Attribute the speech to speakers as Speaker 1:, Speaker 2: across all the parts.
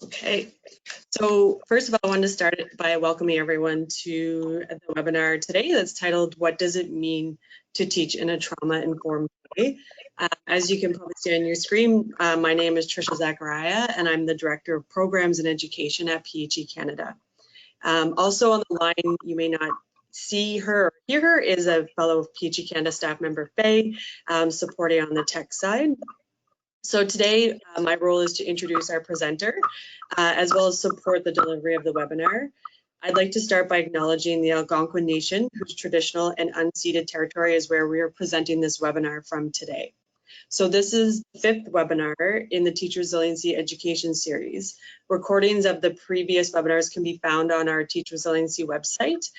Speaker 1: Okay, so first of all, I wanted to start by welcoming everyone to the webinar today that's titled, What Does It Mean to Teach in a Trauma-Informed Way? As you can probably see on your screen, my name is Trisha Zachariah, and I'm the Director of Programs and Education at PHE Canada. Also on the line, you may not see her or hear her, is a fellow PHE Canada staff member, Faye, supporting on the tech side. So today, my role is to introduce our presenter, as well as support the delivery of the webinar. I'd like to start by acknowledging the Algonquin Nation, whose traditional and unceded territory is where we are presenting this webinar from today. So this is the fifth webinar in the Teach Resiliency Education Series. Recordings of the previous webinars can be found on our Teach Resiliency website.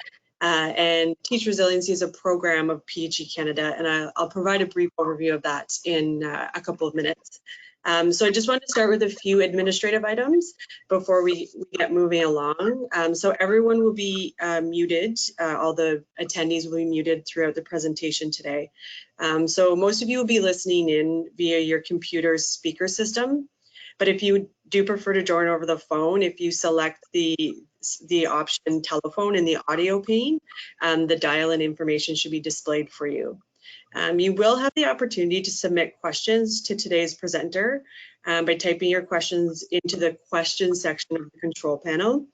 Speaker 1: And Teach Resiliency is a program of PHE Canada, and I'll provide a brief overview of that in a couple of minutes. So I just wanted to start with a few administrative items before we get moving along. So everyone will be muted, all the attendees will be muted throughout the presentation today. So most of you will be listening in via your computer's speaker system. But if you do prefer to join over the phone, if you select the option telephone in the audio pane, the dial-in information should be displayed for you. You will have the opportunity to submit questions to today's presenter by typing your questions into the questions section of the control panel.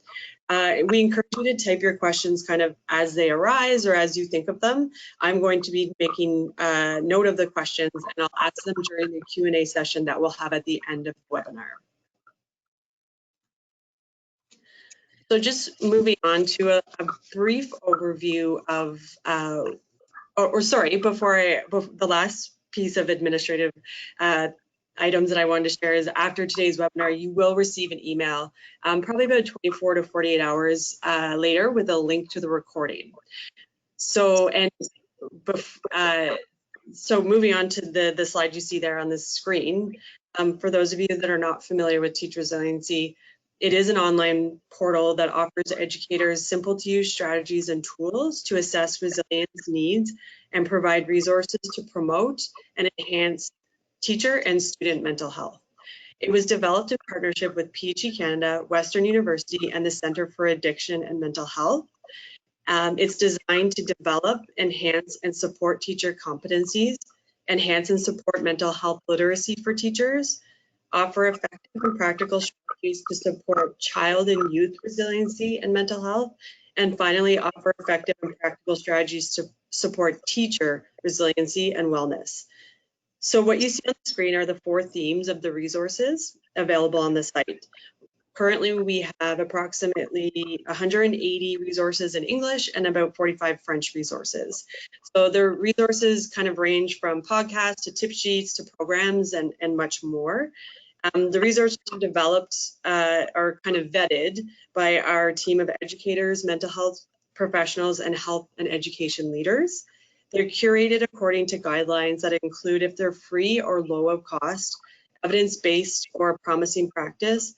Speaker 1: We encourage you to type your questions kind of as they arise or as you think of them. I'm going to be making note of the questions, and I'll ask them during the Q&A session that we'll have at the end of the webinar. So just moving on to a brief overview of, the last piece of administrative items that I wanted to share is after today's webinar, you will receive an email probably about 24 to 48 hours later with a link to the recording. So moving on to the slide you see there on the screen, for those of you that are not familiar with Teach Resiliency, it is an online portal that offers educators simple to use strategies and tools to assess resilience needs and provide resources to promote and enhance teacher and student mental health. It was developed in partnership with PHE Canada, Western University, and the Centre for Addiction and Mental Health. It's designed to develop, enhance, and support teacher competencies, enhance and support mental health literacy for teachers, offer effective and practical strategies to support child and youth resiliency and mental health, and finally offer effective and practical strategies to support teacher resiliency and wellness. So what you see on the screen are the 4 themes of the resources available on the site. Currently, we have approximately 180 resources in English and about 45 French resources. So the resources kind of range from podcasts to tip sheets to programs and much more. The resources are developed are kind of vetted by our team of educators, mental health professionals, and health and education leaders. They're curated according to guidelines that include if they're free or low of cost, evidence-based or promising practice,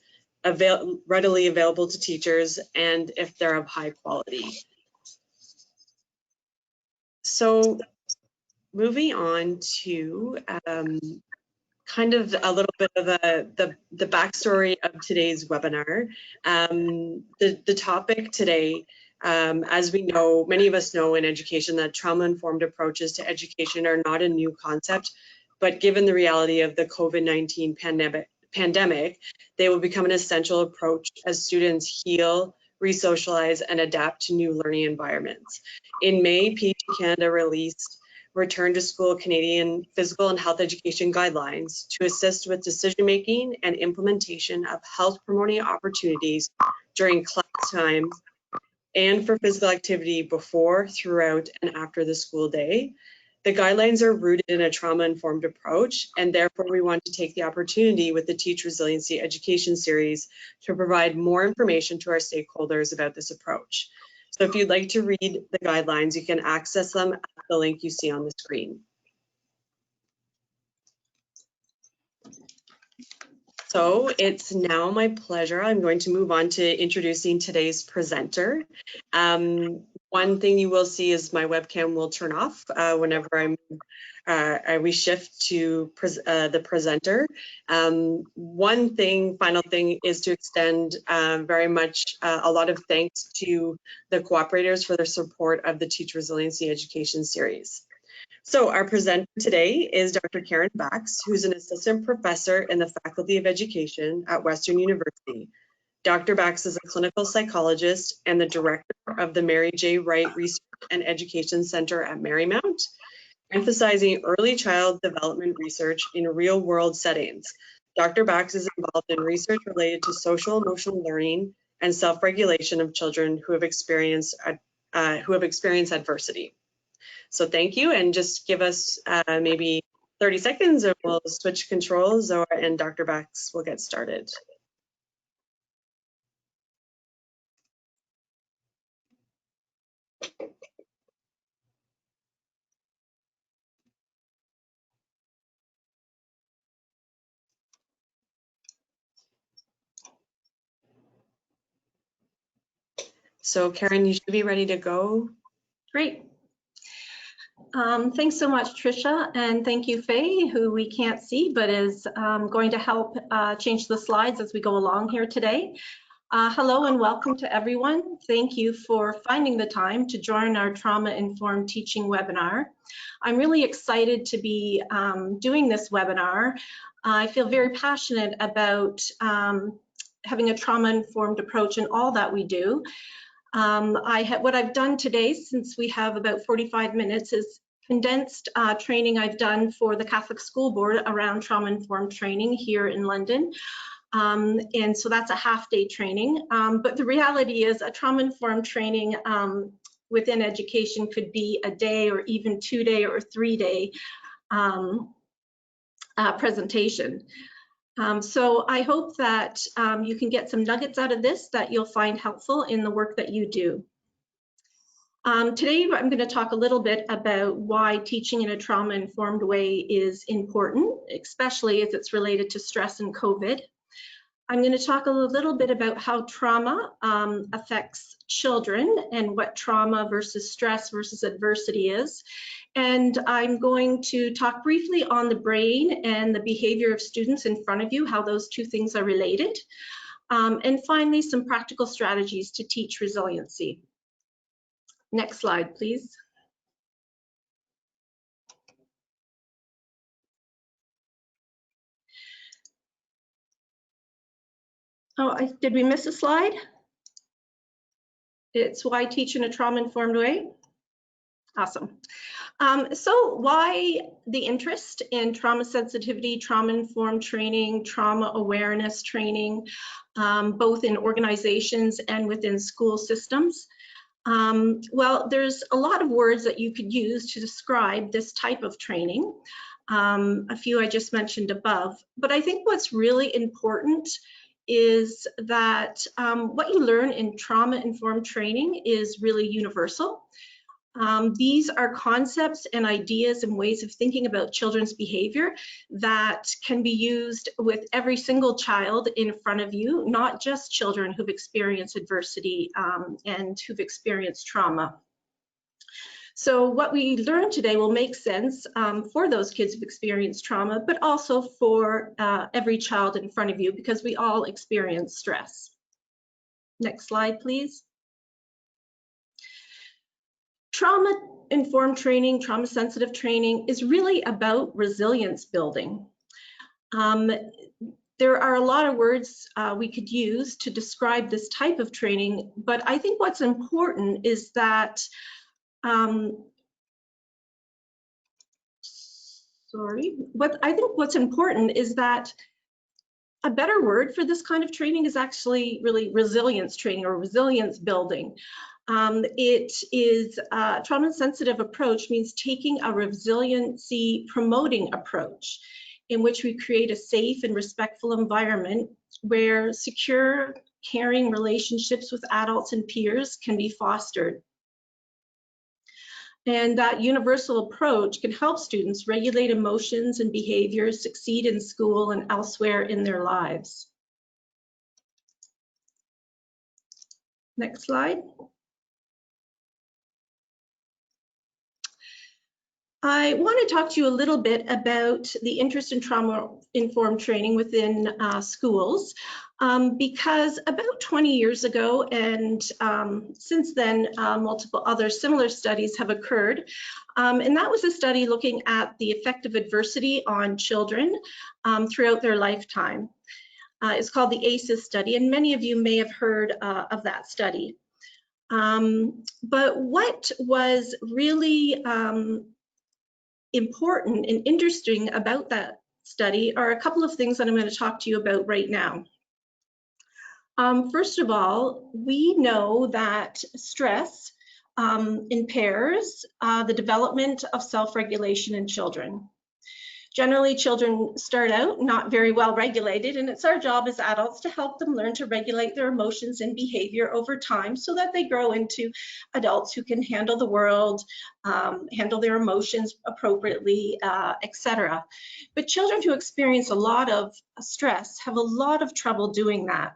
Speaker 1: readily available to teachers, and if they're of high quality. So moving on to kind of a little bit of the backstory of today's webinar. The topic today, as we know, many of us know in education that trauma-informed approaches to education are not a new concept, but given the reality of the COVID-19 pandemic, they will become an essential approach as students heal, re-socialize, and adapt to new learning environments. In May, PHE Canada released Return to School Canadian Physical and Health Education Guidelines to assist with decision-making and implementation of health-promoting opportunities during class time and for physical activity before, throughout, and after the school day. The guidelines are rooted in a trauma-informed approach, and therefore we want to take the opportunity with the Teach Resiliency Education Series to provide more information to our stakeholders about this approach. So if you'd like to read the guidelines, you can access them at the link you see on the screen. So it's now my pleasure. I'm going to move on to introducing today's presenter. One thing you will see is my webcam will turn off whenever we shift to the presenter. Final thing is to extend very much a lot of thanks to the cooperators for their support of the Teach Resiliency Education series. So our presenter today is Dr. Karen Bax, who's an assistant professor in the Faculty of Education at Western University. Dr. Bax is a clinical psychologist and the director of the Mary J. Wright Research and Education Center at Marymount, emphasizing early child development research in real-world settings. Dr. Bax is involved in research related to social emotional learning and self-regulation of children who have experienced adversity. So thank you, and just give us maybe 30 seconds and we'll switch controls, and Dr. Bax will get started. So Karen, you should be ready to go.
Speaker 2: Great. Thanks so much, Tricia, and thank you, Faye, who we can't see, but is going to help change the slides as we go along here today. Hello and welcome to everyone. Thank you for finding the time to join our trauma-informed teaching webinar. I'm really excited to be doing this webinar. I feel very passionate about having a trauma-informed approach in all that we do. What I've done today, since we have about 45 minutes, is condensed training I've done for the Catholic School Board around trauma-informed training here in London. And so that's a half-day training. But the reality is a trauma-informed training within education could be a day or even 2-day or 3-day presentation. So I hope that you can get some nuggets out of this that you'll find helpful in the work that you do. Today I'm going to talk a little bit about why teaching in a trauma-informed way is important, especially as it's related to stress and COVID. I'm going to talk a little bit about how trauma affects children and what trauma versus stress versus adversity is. And I'm going to talk briefly on the brain and the behavior of students in front of you, how those two things are related. And finally, some practical strategies to teach resiliency. Next slide, please. Oh, did we miss a slide? It's why teach in a trauma-informed way. Awesome. So why the interest in trauma sensitivity, trauma-informed training, trauma awareness training, both in organizations and within school systems? Well, there's a lot of words that you could use to describe this type of training. A few I just mentioned above, but I think what's really important is that what you learn in trauma-informed training is really universal. These are concepts and ideas and ways of thinking about children's behavior that can be used with every single child in front of you, not just children who've experienced adversity and who've experienced trauma. So what we learn today will make sense for those kids who've experienced trauma, but also for every child in front of you, because we all experience stress. Next slide, please. Trauma-informed training, trauma-sensitive training is really about resilience building. There are a lot of words we could use to describe this type of training, but I think what's important is that what's important is that a better word for this kind of training is actually really resilience training or resilience building. It is a trauma-sensitive approach means taking a resiliency promoting approach in which we create a safe and respectful environment where secure, caring relationships with adults and peers can be fostered. And that universal approach can help students regulate emotions and behaviors, succeed in school and elsewhere in their lives. Next slide. I want to talk to you a little bit about the interest in trauma-informed training within schools, because about 20 years ago, and since then, multiple other similar studies have occurred. And that was a study looking at the effect of adversity on children throughout their lifetime. It's called the ACEs study, and many of you may have heard of that study. But what was really important and interesting about that study are a couple of things that I'm going to talk to you about right now. First of all, we know that stress impairs the development of self-regulation in children. Generally, children start out not very well regulated, and it's our job as adults to help them learn to regulate their emotions and behavior over time so that they grow into adults who can handle the world, handle their emotions appropriately, etc. But children who experience a lot of stress have a lot of trouble doing that.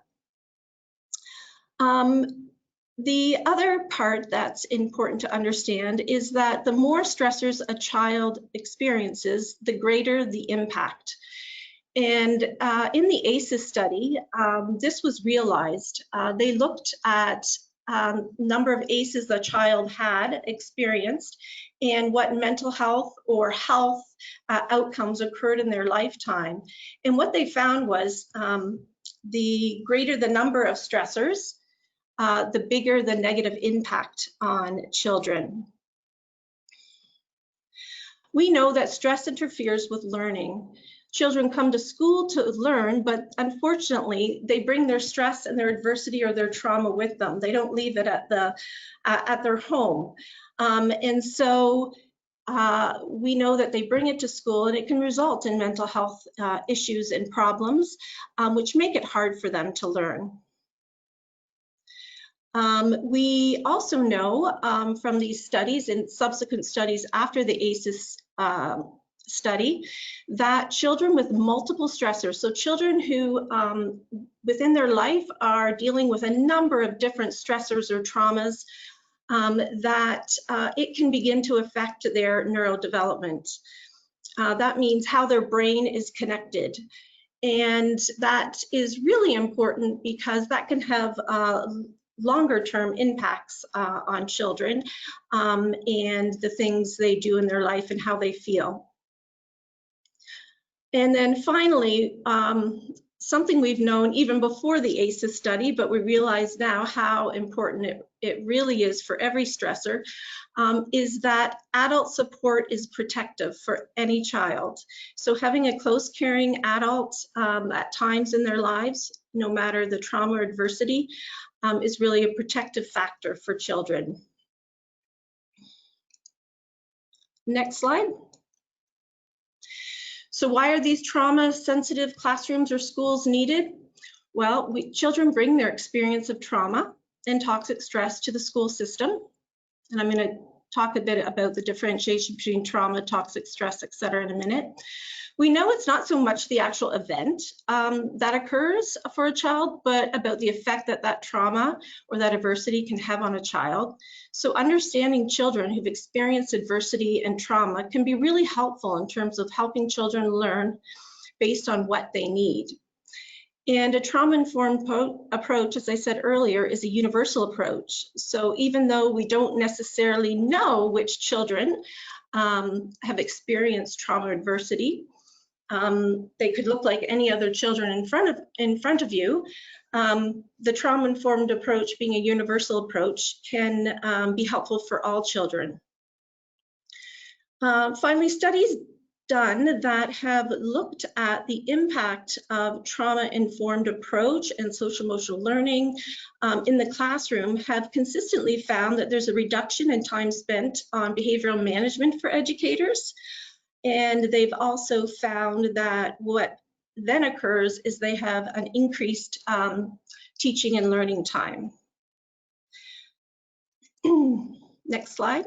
Speaker 2: The other part that's important to understand is that the more stressors a child experiences, the greater the impact. And in the ACEs study, this was realized. They looked at number of ACEs the child had experienced and what mental health or health outcomes occurred in their lifetime. And what they found was the greater the number of stressors, the bigger the negative impact on children. We know that stress interferes with learning. Children come to school to learn, but unfortunately, they bring their stress and their adversity or their trauma with them. They don't leave it at their home. And so we know that they bring it to school, and it can result in mental health issues and problems, which make it hard for them to learn. We also know from these studies and subsequent studies after the ACEs study that children with multiple stressors, so children who within their life are dealing with a number of different stressors or traumas, that it can begin to affect their neurodevelopment. That means how their brain is connected. And that is really important because that can have longer term impacts on children and the things they do in their life and how they feel. And then finally, something we've known even before the ACEs study, but we realize now how important it really is for every stressor, is that adult support is protective for any child. So having a close, caring adult at times in their lives, no matter the trauma or adversity, is really a protective factor for children. Next slide. So why are these trauma-sensitive classrooms or schools needed? Well, children bring their experience of trauma and toxic stress to the school system. And I'm going to talk a bit about the differentiation between trauma, toxic stress, et cetera, in a minute. We know it's not so much the actual event that occurs for a child, but about the effect that that trauma or that adversity can have on a child. So understanding children who've experienced adversity and trauma can be really helpful in terms of helping children learn based on what they need. And a trauma-informed approach, as I said earlier, is a universal approach. So even though we don't necessarily know which children have experienced trauma or adversity, they could look like any other children in front of you. The trauma-informed approach, being a universal approach, can be helpful for all children. Finally, studies done that have looked at the impact of trauma-informed approach and social-emotional learning in the classroom have consistently found that there's a reduction in time spent on behavioral management for educators. And they've also found that what then occurs is they have an increased teaching and learning time. Next slide.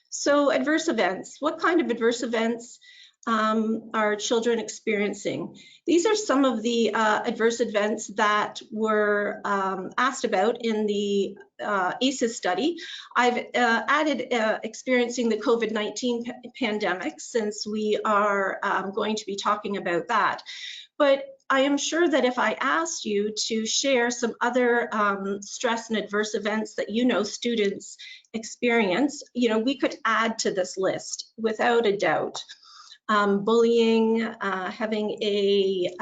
Speaker 2: So adverse events. What kind of adverse events are children experiencing? These are some of the adverse events that were asked about in the ACEs study. I've added experiencing the COVID-19 pandemic, since we are going to be talking about that. But I am sure that if I asked you to share some other stress and adverse events that students experience, we could add to this list without a doubt. Bullying, having a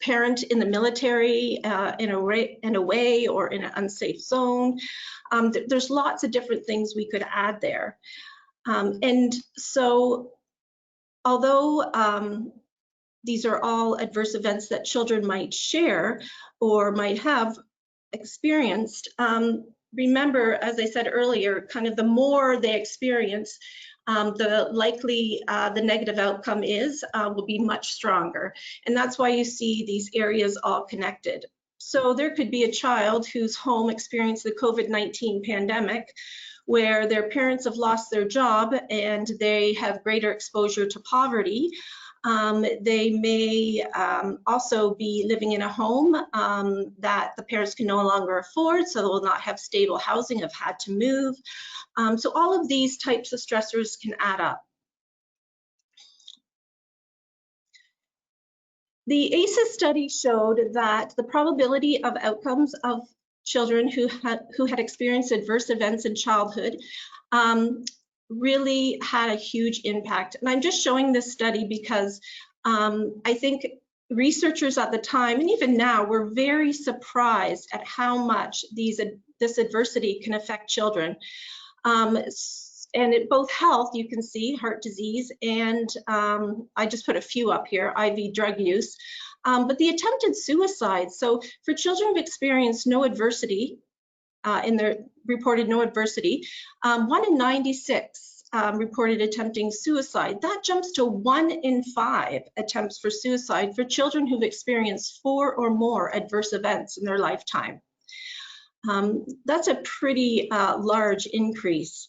Speaker 2: parent in the military in a way or in an unsafe zone. There's lots of different things we could add there. And so although these are all adverse events that children might share or might have experienced, remember, as I said earlier, kind of the more they experience, the likely the negative outcome will be much stronger. And that's why you see these areas all connected. So there could be a child whose home experienced the COVID-19 pandemic, where their parents have lost their job and they have greater exposure to poverty. They may also be living in a home that the parents can no longer afford, so they will not have stable housing, have had to move. So all of these types of stressors can add up. The ACEs study showed that the probability of outcomes of children who had experienced adverse events in childhood really had a huge impact. And I'm just showing this study because I think researchers at the time, and even now, were very surprised at how much this adversity can affect children. And at both health, you can see heart disease, and I just put a few up here, IV drug use, but the attempted suicide. So for children who've experienced no adversity, reported no adversity, 1 in 96 reported attempting suicide. That jumps to 1 in 5 attempts for suicide for children who've experienced 4 or more adverse events in their lifetime. That's a pretty large increase.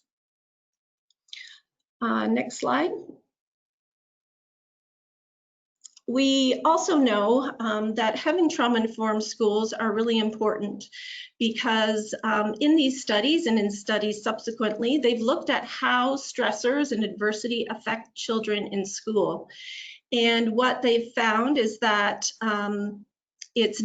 Speaker 2: Next slide. We also know that having trauma-informed schools are really important because in these studies and in studies subsequently, they've looked at how stressors and adversity affect children in school. And what they've found is that it's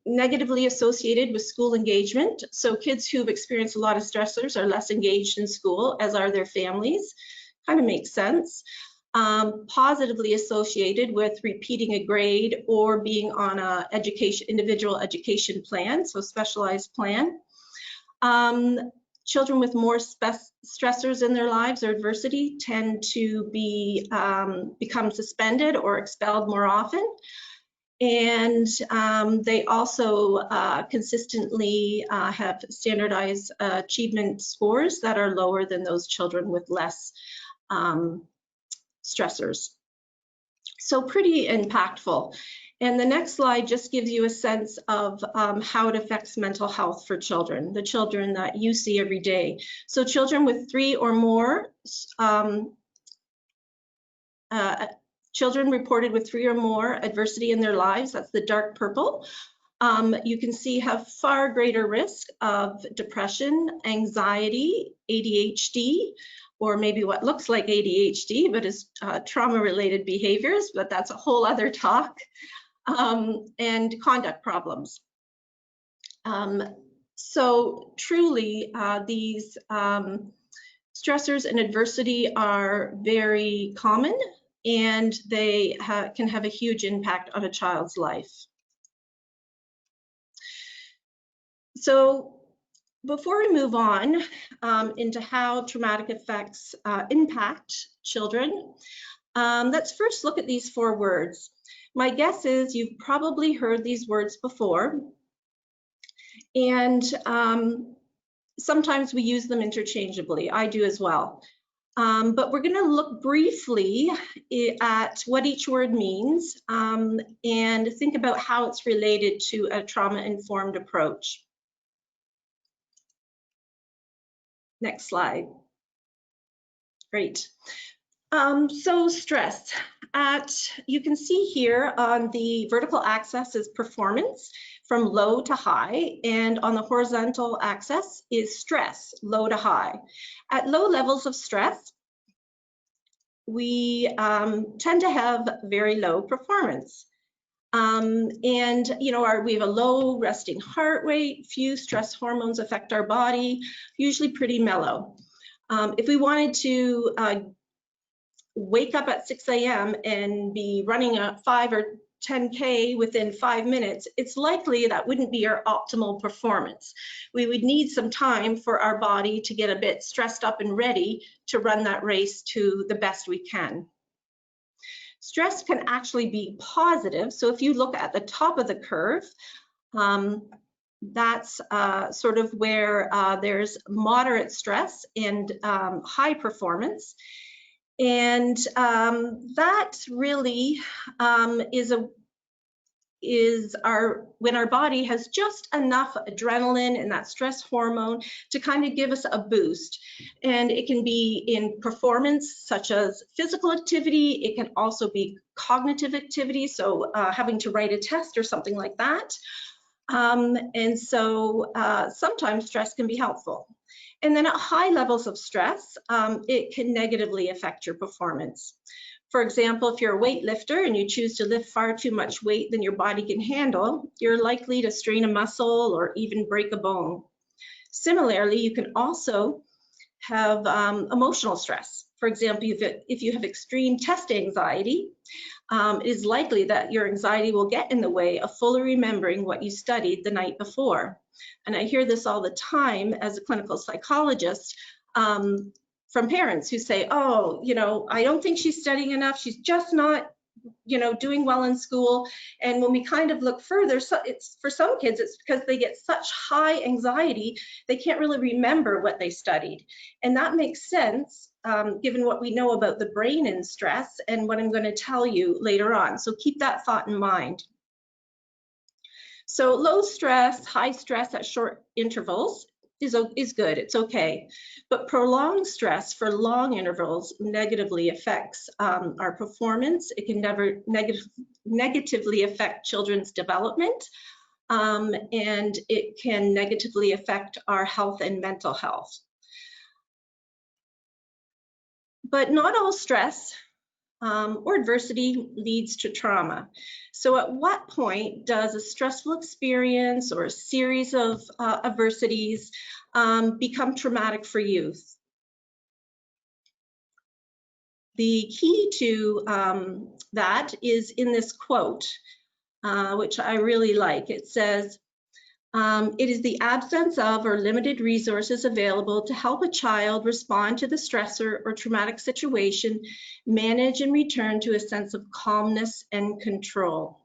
Speaker 2: negatively associated with school engagement. So kids who've experienced a lot of stressors are less engaged in school, as are their families. Kind of makes sense. Positively associated with repeating a grade or being on a individual education plan, so specialized plan. Children with more stressors in their lives or adversity tend to become suspended or expelled more often. And they also consistently have standardized achievement scores that are lower than those children with less stressors. So pretty impactful. And the next slide just gives you a sense of how it affects mental health for children, the children that you see every day. So children with 3 or more, children reported with 3 or more adversity in their lives, that's the dark purple, you can see have far greater risk of depression, anxiety, ADHD, or maybe what looks like ADHD, but is trauma-related behaviors, but that's a whole other talk, and conduct problems. So truly, these stressors and adversity are very common, and they can have a huge impact on a child's life. So before we move on into how traumatic effects impact children, let's first look at these 4 words. My guess is you've probably heard these words before, and sometimes we use them interchangeably. I do as well. But we're going to look briefly at what each word means and think about how it's related to a trauma-informed approach. Next slide. Great. So stress. You can see here on the vertical axis is performance from low to high, and on the horizontal axis is stress, low to high. At low levels of stress, we tend to have very low performance. And we have a low resting heart rate, few stress hormones affect our body, usually pretty mellow. If we wanted to wake up at 6 a.m. and be running a 5 or 10K within 5 minutes, it's likely that wouldn't be our optimal performance. We would need some time for our body to get a bit stressed up and ready to run that race to the best we can. Stress can actually be positive. So if you look at the top of the curve, that's sort of where there's moderate stress and high performance. And that really when our body has just enough adrenaline and that stress hormone to kind of give us a boost. And it can be in performance, such as physical activity. It can also be cognitive activity, so having to write a test or something like that. And so sometimes stress can be helpful. And then at high levels of stress, it can negatively affect your performance. For example, if you're a weightlifter and you choose to lift far too much weight than your body can handle, you're likely to strain a muscle or even break a bone. Similarly, you can also have emotional stress. For example, if you have extreme test anxiety, it is likely that your anxiety will get in the way of fully remembering what you studied the night before. And I hear this all the time as a clinical psychologist from parents who say, oh, I don't think she's studying enough. She's just not, doing well in school. And when we kind of look further, so it's for some kids, it's because they get such high anxiety, they can't really remember what they studied. And that makes sense, given what we know about the brain and stress and what I'm going to tell you later on. So keep that thought in mind. So low stress, high stress at short intervals is good, it's okay. But prolonged stress for long intervals negatively affects our performance. It can negatively affect children's development, and it can negatively affect our health and mental health. But not all stress or adversity leads to trauma. So at what point does a stressful experience or a series of adversities become traumatic for youth? The key to that is in this quote, which I really like. It says, it is the absence of or limited resources available to help a child respond to the stressor or traumatic situation, manage and return to a sense of calmness and control.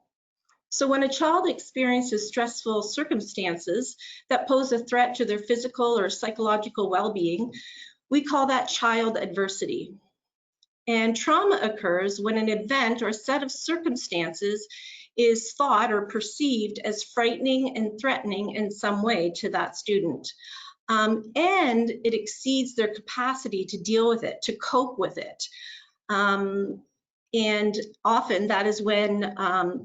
Speaker 2: So when a child experiences stressful circumstances that pose a threat to their physical or psychological well-being, we call that child adversity. And trauma occurs when an event or set of circumstances is thought or perceived as frightening and threatening in some way to that student. And it exceeds their capacity to deal with it, to cope with it. And often that is when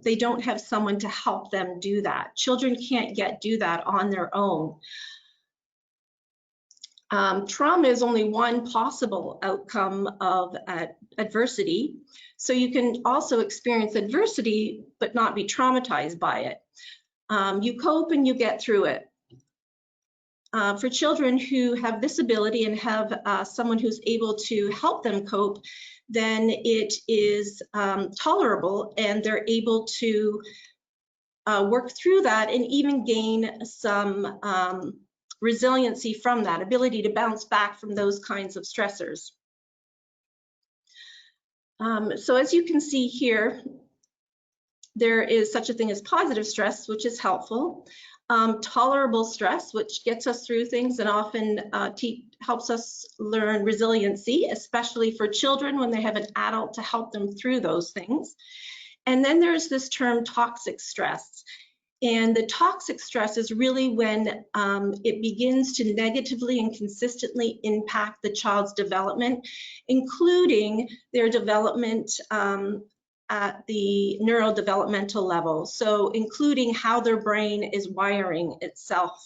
Speaker 2: they don't have someone to help them do that. Children can't do that on their own. Trauma is only one possible outcome of adversity. So you can also experience adversity, but not be traumatized by it. You cope and you get through it. For children who have this ability and have someone who's able to help them cope, then it is tolerable and they're able to work through that and even gain some resiliency from that, ability to bounce back from those kinds of stressors. So as you can see here, there is such a thing as positive stress, which is helpful. Tolerable stress, which gets us through things and often helps us learn resiliency, especially for children when they have an adult to help them through those things. And then there's this term toxic stress. And the toxic stress is really when it begins to negatively and consistently impact the child's development, including their development at the neurodevelopmental level. So including how their brain is wiring itself.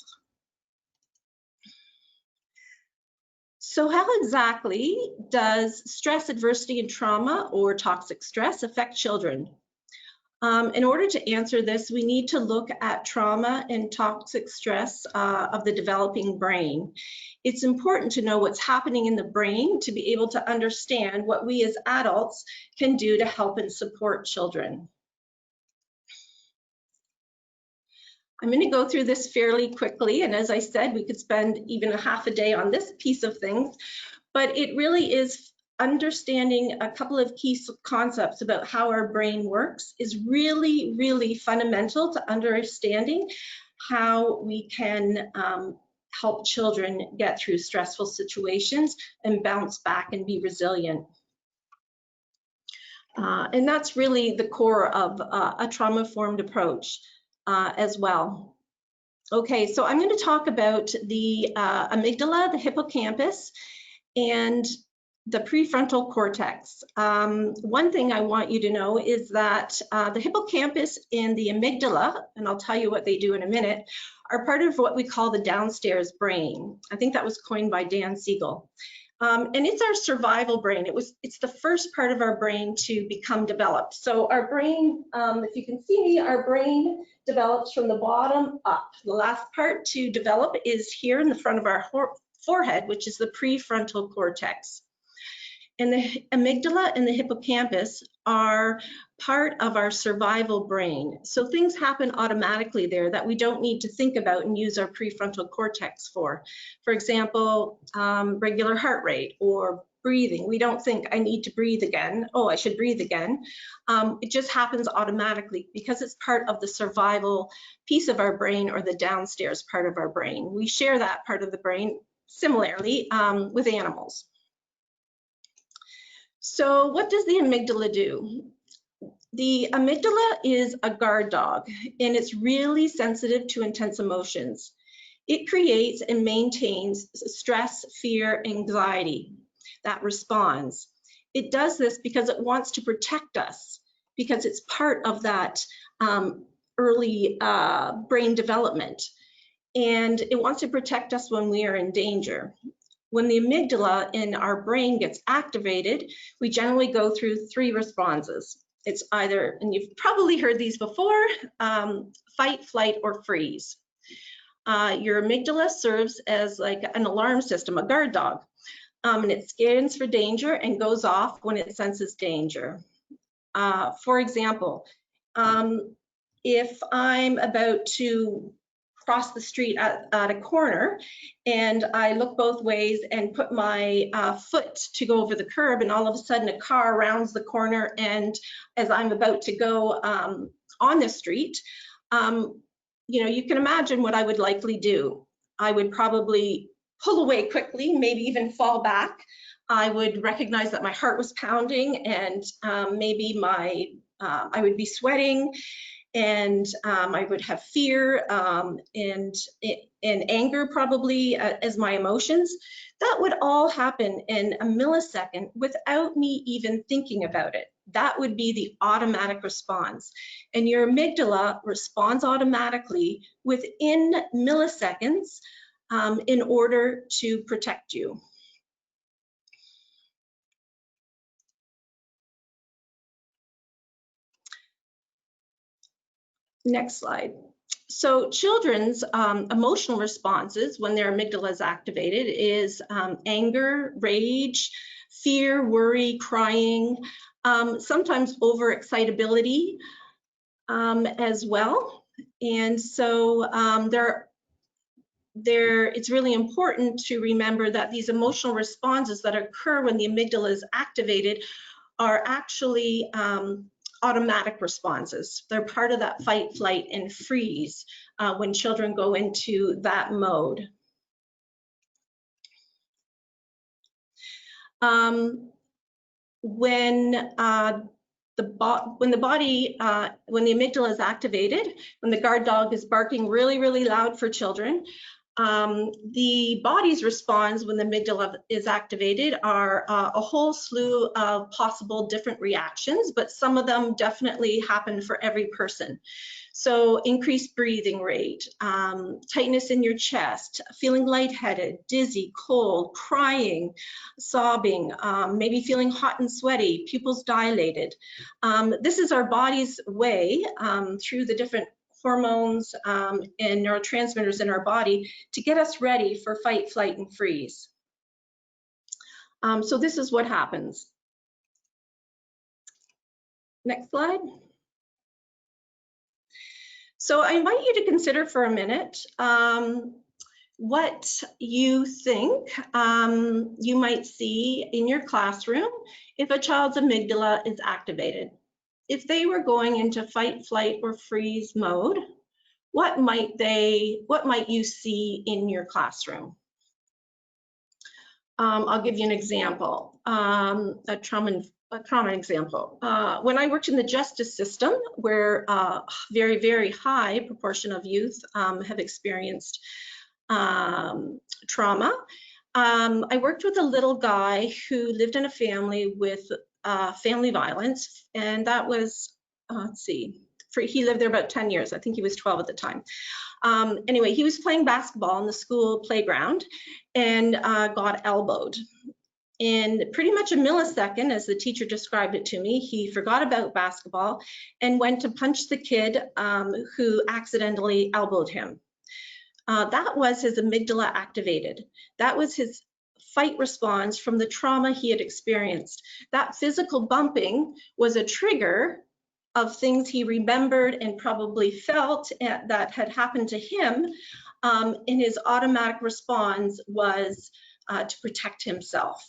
Speaker 2: So how exactly does stress, adversity, and trauma, or toxic stress, affect children? In order to answer this, we need to look at trauma and toxic stress of the developing brain. It's important to know what's happening in the brain to be able to understand what we as adults can do to help and support children. I'm going to go through this fairly quickly, and as I said, we could spend even a half a day on this piece of things, but it really is understanding a couple of key concepts about how our brain works is really, really fundamental to understanding how we can help children get through stressful situations and bounce back and be resilient. And that's really the core of a trauma-informed approach as well. Okay, so I'm going to talk about the amygdala, the hippocampus, and the prefrontal cortex. One thing I want you to know is that the hippocampus and the amygdala, and I'll tell you what they do in a minute, are part of what we call the downstairs brain. I think that was coined by Dan Siegel. And it's our survival brain. It's the first part of our brain to become developed. So our brain, if you can see, our brain develops from the bottom up. The last part to develop is here in the front of our forehead, which is the prefrontal cortex. And the amygdala and the hippocampus are part of our survival brain. So things happen automatically there that we don't need to think about and use our prefrontal cortex for. For example, regular heart rate or breathing. We don't think, I need to breathe again. Oh, I should breathe again. It just happens automatically because it's part of the survival piece of our brain, or the downstairs part of our brain. We share that part of the brain similarly with animals. So what does the amygdala do? The amygdala is a guard dog, and it's really sensitive to intense emotions. It creates and maintains stress, fear, anxiety that responds. It does this because it wants to protect us, because it's part of that early brain development. And it wants to protect us when we are in danger. When the amygdala in our brain gets activated, we generally go through three responses. It's either, and you've probably heard these before, fight, flight, or freeze. Your amygdala serves as like an alarm system, a guard dog, and it scans for danger and goes off when it senses danger. For example, if I'm about to cross the street at a corner and I look both ways and put my foot to go over the curb, and all of a sudden a car rounds the corner, and as I'm about to go on the street, you know, you can imagine what I would likely do. I would probably pull away quickly, maybe even fall back. I would recognize that my heart was pounding, and maybe I would be sweating, and I would have fear and anger probably as my emotions. That would all happen in a millisecond without me even thinking about it. That would be the automatic response. And your amygdala responds automatically within milliseconds in order to protect you. Next slide. So children's emotional responses when their amygdala is activated is anger, rage, fear, worry, crying, sometimes overexcitability as well. And so it's really important to remember that these emotional responses that occur when the amygdala is activated are actually automatic responses. They're part of that fight, flight, and freeze when children go into that mode. When when the amygdala is activated, when the guard dog is barking really, really loud for children, the body's response when the amygdala is activated are a whole slew of possible different reactions, but some of them definitely happen for every person. So increased breathing rate, tightness in your chest, feeling lightheaded, dizzy, cold, crying, sobbing, maybe feeling hot and sweaty, pupils dilated. This is our body's way through the different hormones and neurotransmitters in our body to get us ready for fight, flight, and freeze. So this is what happens. Next slide. So I invite you to consider for a minute what you think you might see in your classroom if a child's amygdala is activated. If they were going into fight, flight, or freeze mode, what might you see in your classroom? I'll give you an example, a trauma example. When I worked in the justice system, where a very, very high proportion of youth have experienced trauma, I worked with a little guy who lived in a family with family violence, and that was, let's see, he lived there about 10 years. I think he was 12 at the time. Anyway, he was playing basketball in the school playground and got elbowed. In pretty much a millisecond, as the teacher described it to me, he forgot about basketball and went to punch the kid who accidentally elbowed him. That was his amygdala activated. That was his fight response from the trauma he had experienced. That physical bumping was a trigger of things he remembered and probably felt that had happened to him, and his automatic response was to protect himself.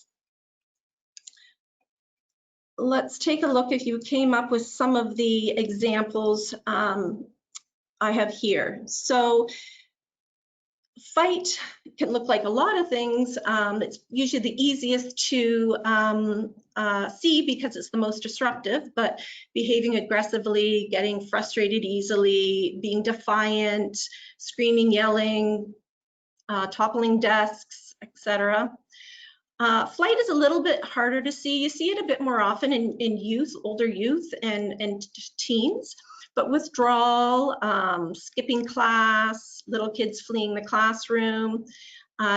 Speaker 2: Let's take a look if you came up with some of the examples I have here. So fight can look like a lot of things. It's usually the easiest to see because it's the most disruptive, but behaving aggressively, getting frustrated easily, being defiant, screaming, yelling, toppling desks, etc. Flight is a little bit harder to see. You see it a bit more often in youth, older youth, and teens. But withdrawal, skipping class, little kids fleeing the classroom,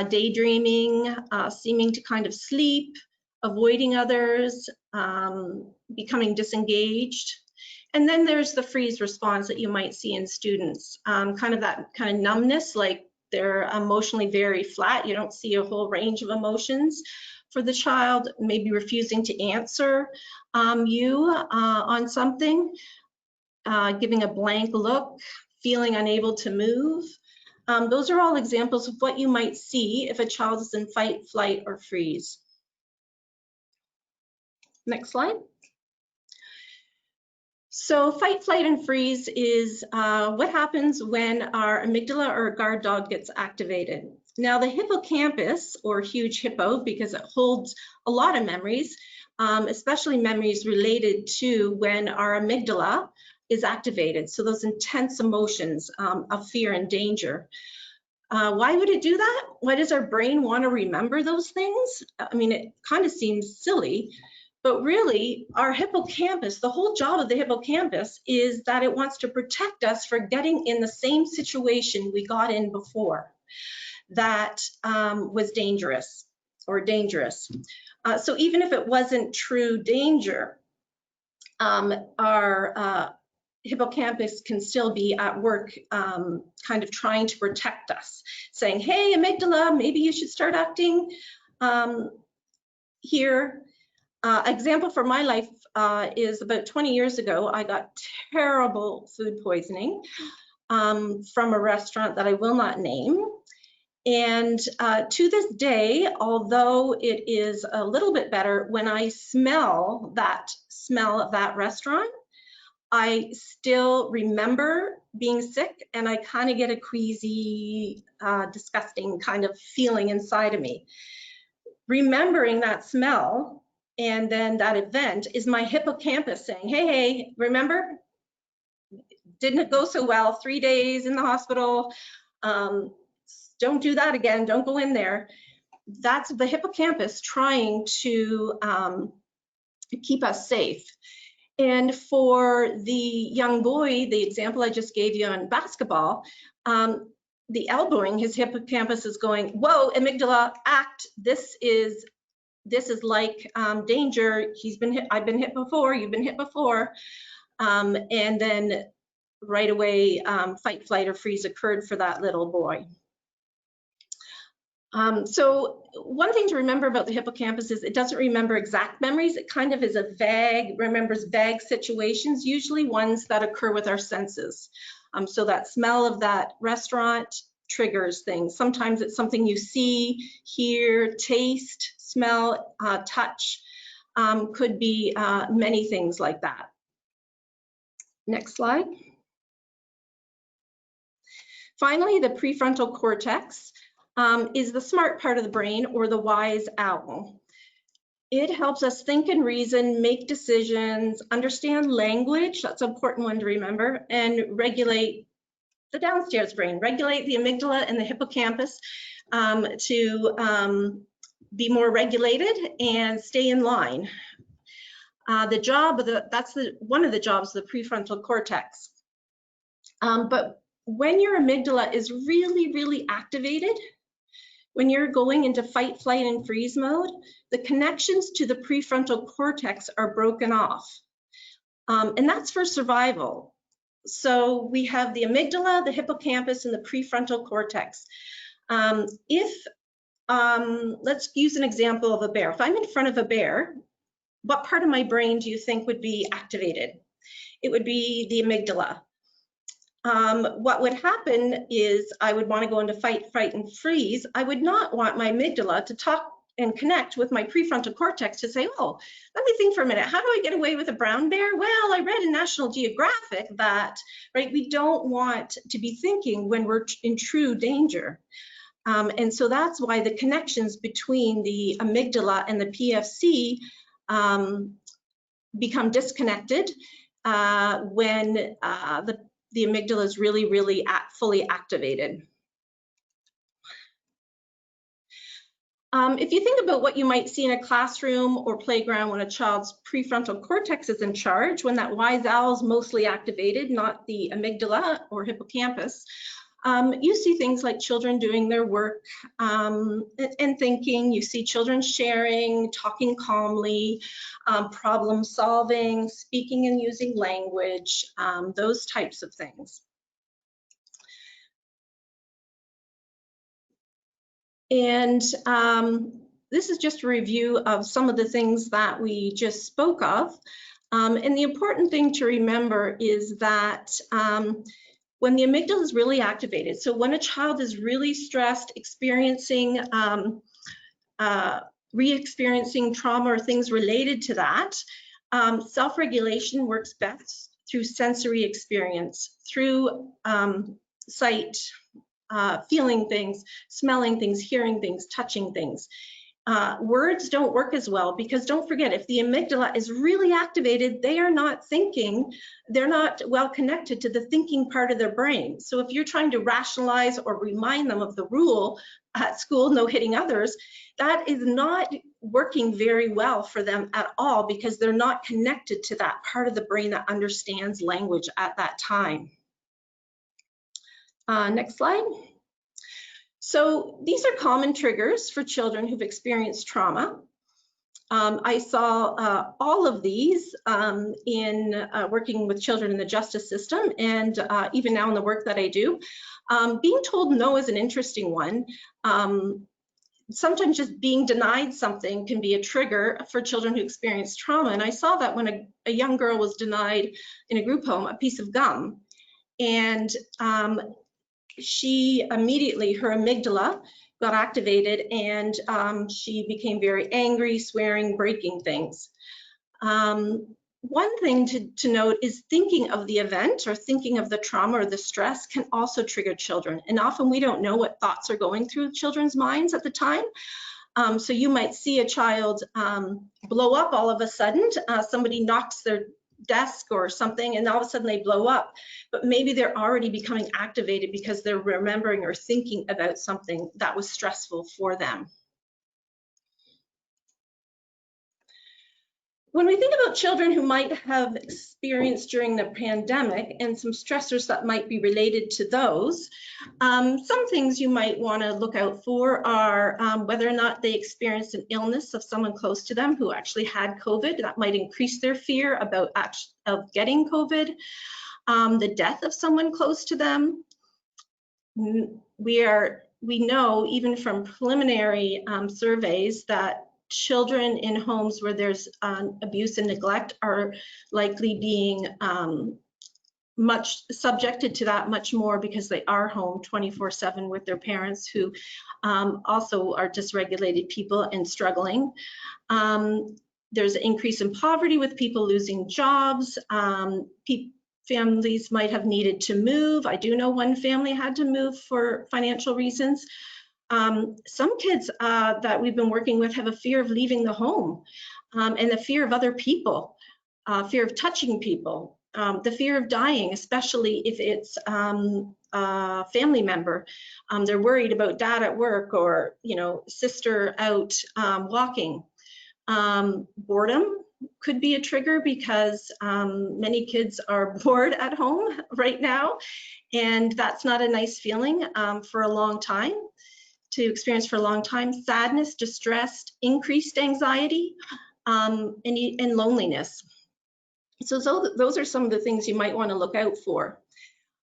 Speaker 2: daydreaming, seeming to kind of sleep, avoiding others, becoming disengaged. And then there's the freeze response that you might see in students, kind of that kind of numbness, like they're emotionally very flat. You don't see a whole range of emotions for the child, maybe refusing to answer you on something. Giving a blank look, feeling unable to move. Those are all examples of what you might see if a child is in fight, flight, or freeze. Next slide. So fight, flight, and freeze is what happens when our amygdala or guard dog gets activated. Now the hippocampus, or huge hippo, because it holds a lot of memories, especially memories related to when our amygdala is activated. So those intense emotions of fear and danger. Why would it do that? Why does our brain want to remember those things? I mean, it kind of seems silly, but really our hippocampus, the whole job of the hippocampus is that it wants to protect us for getting in the same situation we got in before that was dangerous or dangerous. So even if it wasn't true danger, our hippocampus can still be at work kind of trying to protect us, saying, hey, amygdala, maybe you should start acting here. Example for my life is about 20 years ago, I got terrible food poisoning from a restaurant that I will not name. And to this day, although it is a little bit better, when I smell of that restaurant, I still remember being sick, and I kind of get a queasy, disgusting kind of feeling inside of me. Remembering that smell and then that event is my hippocampus saying, hey, remember? Didn't go so well, 3 days in the hospital. Don't do that again, don't go in there. That's the hippocampus trying to keep us safe. And for the young boy, the example I just gave you on basketball, the elbowing, his hippocampus is going, whoa, amygdala, act, this is like danger. I've been hit before, you've been hit before. And then right away, fight, flight, or freeze occurred for that little boy. So one thing to remember about the hippocampus is it doesn't remember exact memories. It kind of is remembers vague situations, usually ones that occur with our senses. So that smell of that restaurant triggers things. Sometimes it's something you see, hear, taste, smell, touch. Could be many things like that. Next slide. Finally, the prefrontal cortex is the smart part of the brain, or the wise owl. It helps us think and reason, make decisions, understand language, that's an important one to remember, and regulate the downstairs brain, regulate the amygdala and the hippocampus to be more regulated and stay in line. That's one of the jobs of the prefrontal cortex. But when your amygdala is really, really activated, when you're going into fight, flight, and freeze mode, the connections to the prefrontal cortex are broken off. And that's for survival. So we have the amygdala, the hippocampus, and the prefrontal cortex. Let's use an example of a bear. If I'm in front of a bear, what part of my brain do you think would be activated? It would be the amygdala. What would happen is I would want to go into fight, fright, and freeze. I would not want my amygdala to talk and connect with my prefrontal cortex to say, oh, let me think for a minute. How do I get away with a brown bear? Well, I read in National Geographic that, right, we don't want to be thinking when we're in true danger. And so that's why the connections between the amygdala and the PFC become disconnected when the amygdala is really, really fully activated. If you think about what you might see in a classroom or playground when a child's prefrontal cortex is in charge, when that wise owl is mostly activated, not the amygdala or hippocampus, you see things like children doing their work and thinking. You see children sharing, talking calmly, problem solving, speaking and using language, those types of things. And this is just a review of some of the things that we just spoke of. And the important thing to remember is that when the amygdala is really activated, so when a child is really stressed, experiencing, re-experiencing trauma or things related to that, self-regulation works best through sensory experience, through sight, feeling things, smelling things, hearing things, touching things. Words don't work as well because don't forget, if the amygdala is really activated, they are not thinking, they're not well connected to the thinking part of their brain. So if you're trying to rationalize or remind them of the rule at school, no hitting others, that is not working very well for them at all because they're not connected to that part of the brain that understands language at that time. Next slide. So these are common triggers for children who've experienced trauma. I saw all of these in working with children in the justice system and even now in the work that I do. Being told no is an interesting one. Sometimes just being denied something can be a trigger for children who experience trauma. And I saw that when a young girl was denied in a group home a piece of gum. And she immediately, her amygdala got activated and she became very angry, swearing, breaking things. One thing to note is thinking of the event or thinking of the trauma or the stress can also trigger children. And often we don't know what thoughts are going through children's minds at the time. So you might see a child blow up all of a sudden. Somebody knocks their desk or something, and all of a sudden they blow up. But maybe they're already becoming activated because they're remembering or thinking about something that was stressful for them. When we think about children who might have experienced during the pandemic and some stressors that might be related to those, some things you might want to look out for are whether or not they experienced an illness of someone close to them who actually had COVID. That might increase their fear about of getting COVID. The death of someone close to them. We know even from preliminary surveys that children in homes where there's abuse and neglect are likely being much subjected to that much more because they are home 24/7 with their parents who also are dysregulated people and struggling. There's an increase in poverty with people losing jobs. Families might have needed to move. I do know one family had to move for financial reasons. Some kids that we've been working with have a fear of leaving the home and the fear of other people, fear of touching people, the fear of dying, especially if it's a family member. They're worried about dad at work or, sister out walking. Boredom could be a trigger because many kids are bored at home right now, and that's not a nice feeling for a long time, to experience for a long time. Sadness, distress, increased anxiety, and loneliness. So those are some of the things you might want to look out for.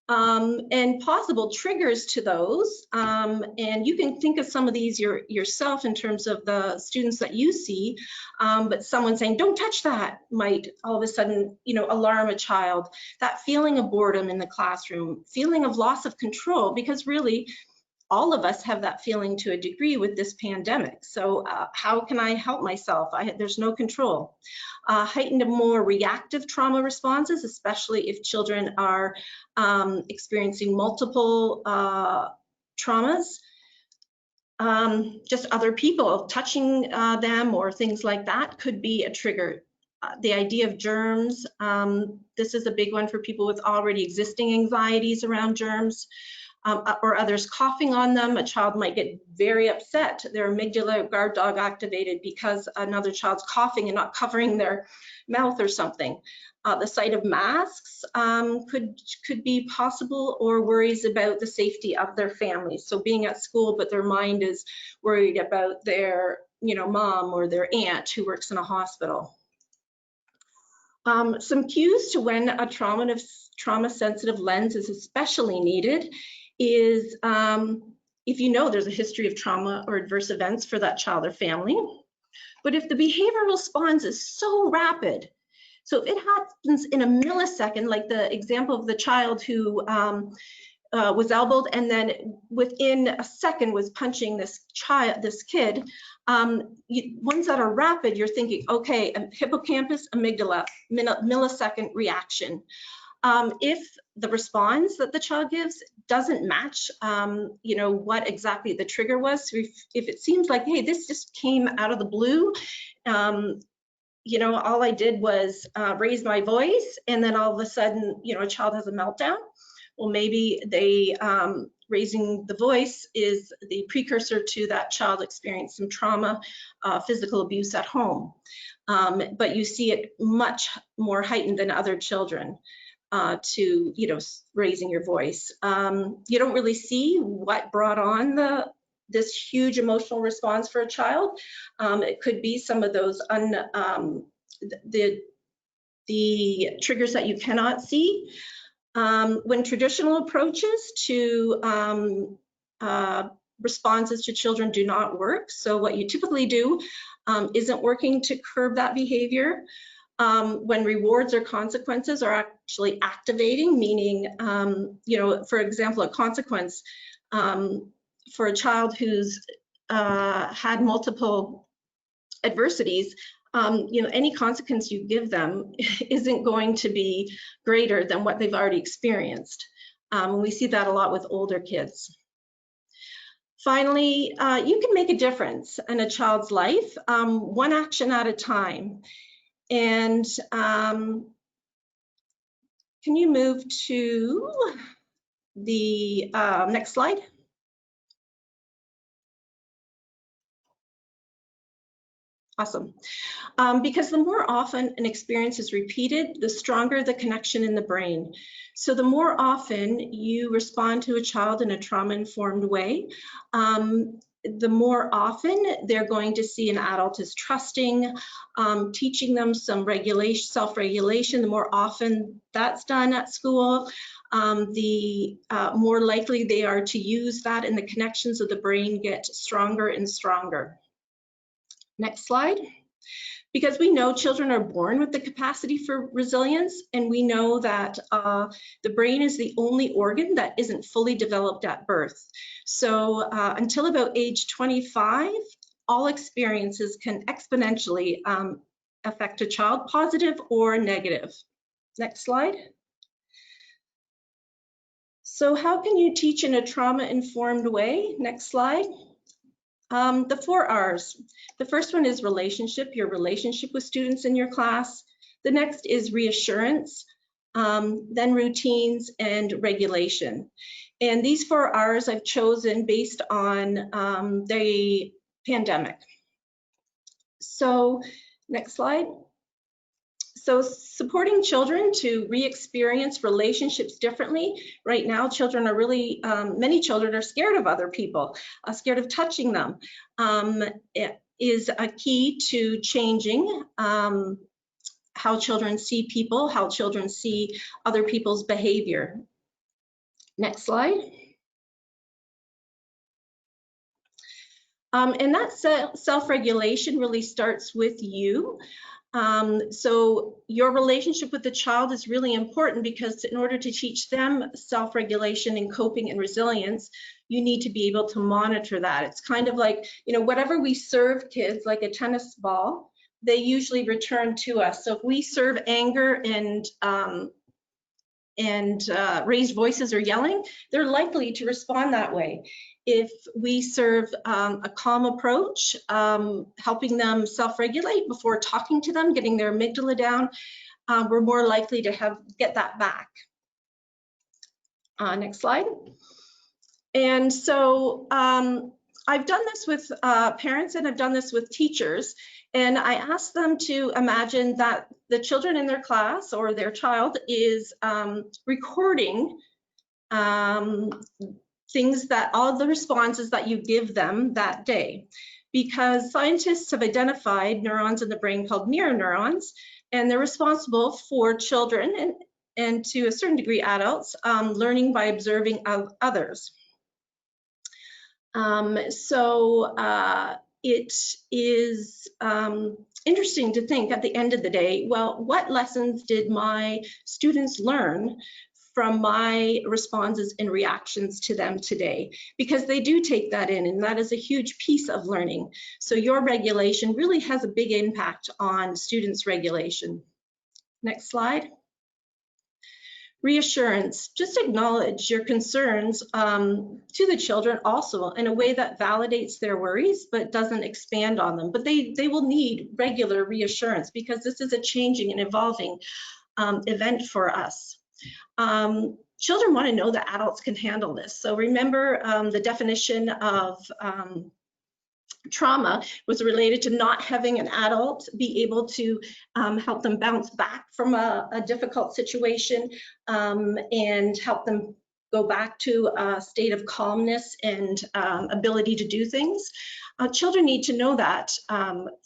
Speaker 2: And possible triggers to those. And you can think of some of these yourself in terms of the students that you see, but someone saying, don't touch that, might all of a sudden, alarm a child. That feeling of boredom in the classroom, feeling of loss of control, because really, all of us have that feeling to a degree with this pandemic. So how can I help myself? There's no control. Heightened more reactive trauma responses, especially if children are experiencing multiple traumas. Just other people touching them or things like that could be a trigger. The idea of germs, this is a big one for people with already existing anxieties around germs. Or others coughing on them. A child might get very upset, their amygdala guard dog activated because another child's coughing and not covering their mouth or something. The sight of masks could be possible, or worries about the safety of their families. So being at school, but their mind is worried about their mom or their aunt who works in a hospital. Some cues to when a trauma-sensitive lens is especially needed is if there's a history of trauma or adverse events for that child or family. But if the behavioral response is so rapid, so if it happens in a millisecond, like the example of the child who was elbowed and then within a second was punching this kid, ones that are rapid, you're thinking, okay, hippocampus, amygdala, millisecond reaction. If the response that the child gives doesn't match, what exactly the trigger was, so if it seems like, hey, this just came out of the blue, all I did was raise my voice, and then all of a sudden, a child has a meltdown. Well, maybe raising the voice is the precursor to that child experiencing some trauma, physical abuse at home. But you see it much more heightened than other children. To raising your voice. You don't really see what brought on this huge emotional response for a child. It could be some of those the triggers that you cannot see. When traditional approaches to responses to children do not work, so what you typically do isn't working to curb that behavior. When rewards or consequences are actually activating, meaning, for example, a consequence for a child who's had multiple adversities, any consequence you give them isn't going to be greater than what they've already experienced. We see that a lot with older kids. Finally, you can make a difference in a child's life, one action at a time. And can you move to the next slide? Awesome. Because the more often an experience is repeated, the stronger the connection in the brain. So the more often you respond to a child in a trauma-informed way, the more often they're going to see an adult as trusting, teaching them some regulation, self-regulation. The more often that's done at school, the more likely they are to use that, and the connections of the brain get stronger and stronger. Next slide. Because we know children are born with the capacity for resilience, and we know that the brain is the only organ that isn't fully developed at birth. So until about age 25, all experiences can exponentially affect a child, positive or negative. Next slide. So how can you teach in a trauma-informed way? Next slide. The 4 R's. The first one is relationship, your relationship with students in your class. The next is reassurance, then routines and regulation. And these 4 R's I've chosen based on the pandemic. So next slide. So supporting children to re-experience relationships differently. Right now, children are really, many children are scared of other people, scared of touching them. It is a key to changing how children see people, how children see other people's behavior. Next slide. And that self-regulation really starts with you. So your relationship with the child is really important, because in order to teach them self-regulation and coping and resilience, you need to be able to monitor that. It's kind of like, you know, whatever we serve kids, like a tennis ball, they usually return to us. So if we serve anger and raised voices or yelling, they're likely to respond that way. If we serve a calm approach, helping them self-regulate before talking to them, getting their amygdala down, we're more likely to get that back. Next slide. And so I've done this with parents, and I've done this with teachers, and I asked them to imagine that the children in their class or their child is recording things, that all the responses that you give them that day. Because scientists have identified neurons in the brain called mirror neurons, and they're responsible for children and to a certain degree adults learning by observing others. It is interesting to think at the end of the day, well, what lessons did my students learn from my responses and reactions to them today? Because they do take that in, and that is a huge piece of learning. So your regulation really has a big impact on students' regulation. Next slide. Reassurance, just acknowledge your concerns to the children also in a way that validates their worries but doesn't expand on them. But they will need regular reassurance, because this is a changing and evolving event for us. Children want to know that adults can handle this. So remember, the definition of trauma was related to not having an adult be able to help them bounce back from a difficult situation and help them go back to a state of calmness and ability to do things. Children need to know that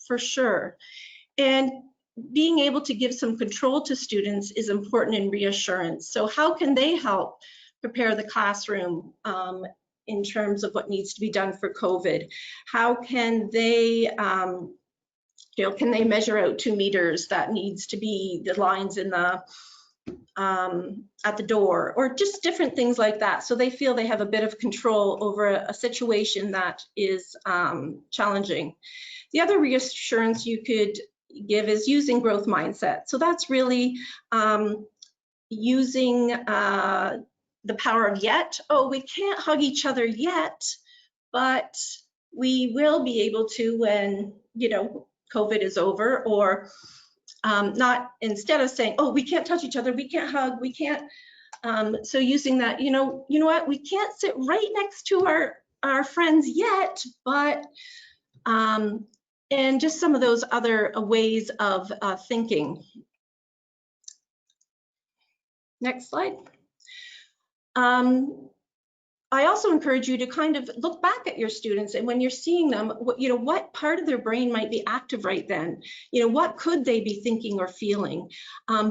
Speaker 2: for sure. And being able to give some control to students is important in reassurance. So how can they help prepare the classroom in terms of what needs to be done for COVID? How can they, can they measure out 2 meters that needs to be the lines in the at the door, or just different things like that, so they feel they have a bit of control over a situation that is challenging. The other reassurance you could give is using growth mindset. So that's really using the power of yet. Oh, we can't hug each other yet, but we will be able to when, COVID is over, or not, instead of saying, oh, we can't touch each other, we can't hug, we can't, so using that, you know what, we can't sit right next to our friends yet, but, and just some of those other ways of thinking. Next slide. I also encourage you to kind of look back at your students, and when you're seeing them, what part of their brain might be active right then? What could they be thinking or feeling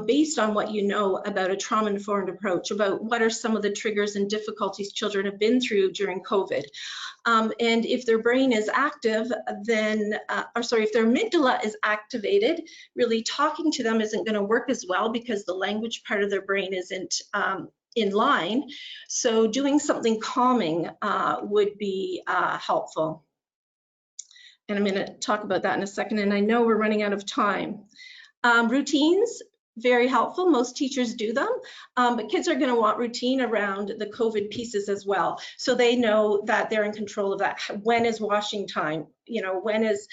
Speaker 2: based on what you know about a trauma-informed approach, about what are some of the triggers and difficulties children have been through during COVID. And if their brain is active, then, if their amygdala is activated, really talking to them isn't going to work as well because the language part of their brain isn't in line. So doing something calming would be helpful. And I'm going to talk about that in a second, and I know we're running out of time. Routines, very helpful. Most teachers do them, but kids are going to want routine around the COVID pieces as well. So they know that they're in control of that. When is washing time? When is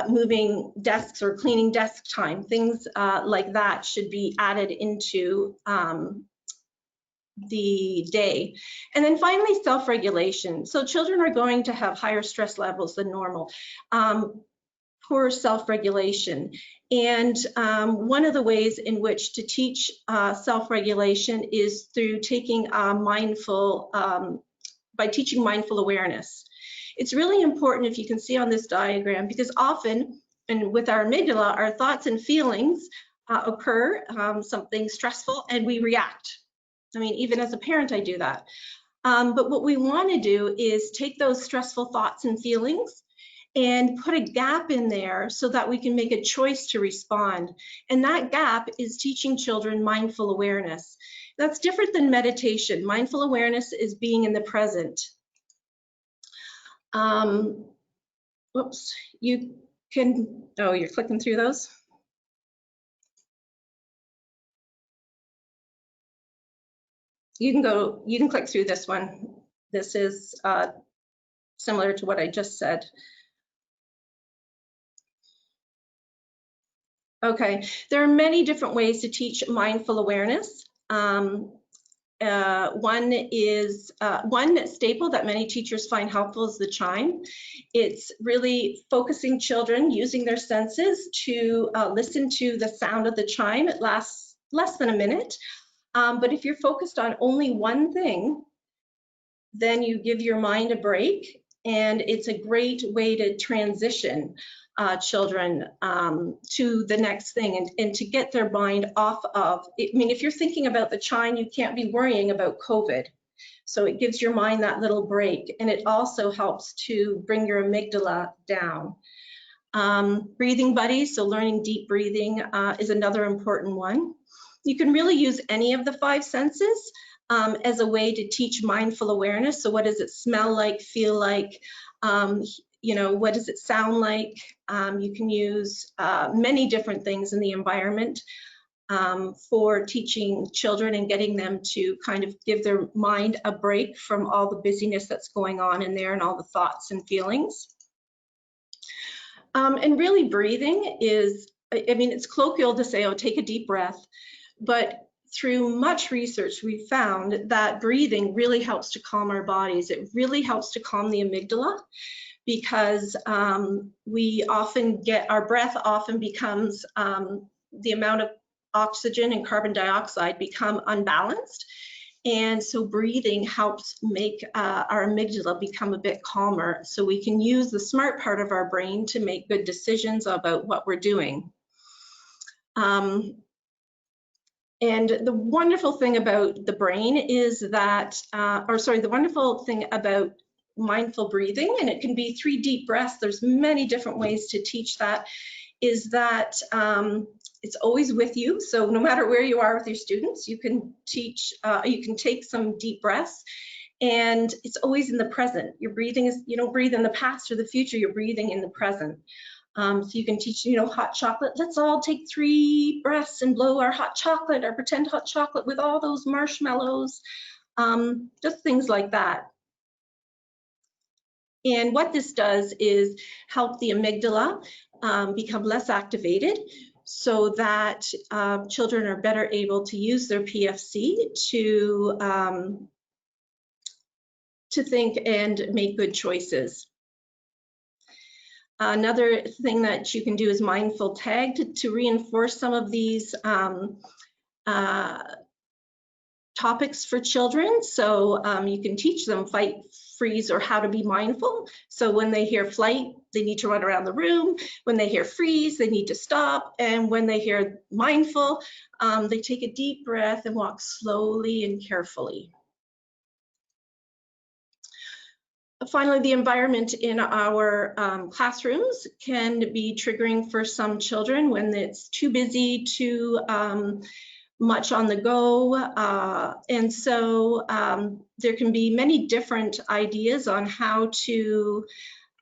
Speaker 2: moving desks or cleaning desk time? Things like that should be added into the day. And then finally, self-regulation. So children are going to have higher stress levels than normal. Poor self-regulation. And one of the ways in which to teach self-regulation is through taking by teaching mindful awareness. It's really important, if you can see on this diagram, because often, and with our amygdala, our thoughts and feelings occur, something stressful, and we react. I mean, even as a parent, I do that. But what we want to do is take those stressful thoughts and feelings and put a gap in there so that we can make a choice to respond. And that gap is teaching children mindful awareness. That's different than meditation. Mindful awareness is being in the present. Whoops, you can, oh, you're clicking through those? You can click through this one. This is similar to what I just said. Okay, there are many different ways to teach mindful awareness. One staple that many teachers find helpful is the chime. It's really focusing children using their senses to listen to the sound of the chime. It lasts less than a minute. But if you're focused on only one thing, then you give your mind a break, and it's a great way to transition children to the next thing and to get their mind off of, I mean, if you're thinking about the chime, you can't be worrying about COVID. So it gives your mind that little break, and it also helps to bring your amygdala down. Breathing buddies, so learning deep breathing is another important one. You can really use any of the 5 senses as a way to teach mindful awareness. So what does it smell like, feel like? What does it sound like? You can use many different things in the environment for teaching children and getting them to kind of give their mind a break from all the busyness that's going on in there and all the thoughts and feelings. And really breathing is, I mean, it's colloquial to say, oh, take a deep breath. But through much research, we found that breathing really helps to calm our bodies. It really helps to calm the amygdala, because we often get, our breath often becomes, the amount of oxygen and carbon dioxide become unbalanced. And so breathing helps make our amygdala become a bit calmer, so we can use the smart part of our brain to make good decisions about what we're doing. And the wonderful thing about the brain is that, the wonderful thing about mindful breathing, and it can be 3 deep breaths, there's many different ways to teach that, is that it's always with you. So no matter where you are with your students, you can teach, you can take some deep breaths, and it's always in the present. Your breathing is, you don't breathe in the past or the future, you're breathing in the present. So you can teach, hot chocolate. Let's all take 3 breaths and blow our hot chocolate, our pretend hot chocolate with all those marshmallows, just things like that. And what this does is help the amygdala become less activated so that children are better able to use their PFC to think and make good choices. Another thing that you can do is mindful tag to reinforce some of these topics for children. So you can teach them fight, freeze, or how to be mindful. So when they hear flight, they need to run around the room. When they hear freeze, they need to stop. And when they hear mindful, they take a deep breath and walk slowly and carefully. Finally, the environment in our classrooms can be triggering for some children when it's too busy, too much on the go. And so there can be many different ideas on how to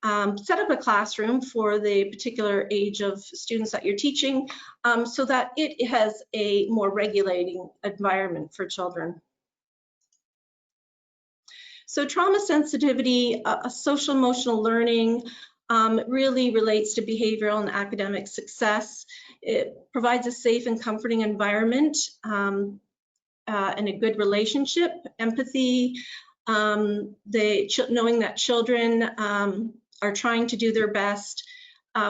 Speaker 2: set up a classroom for the particular age of students that you're teaching so that it has a more regulating environment for children. So trauma sensitivity, social emotional learning really relates to behavioral and academic success. It provides a safe and comforting environment and a good relationship, empathy, knowing that children are trying to do their best,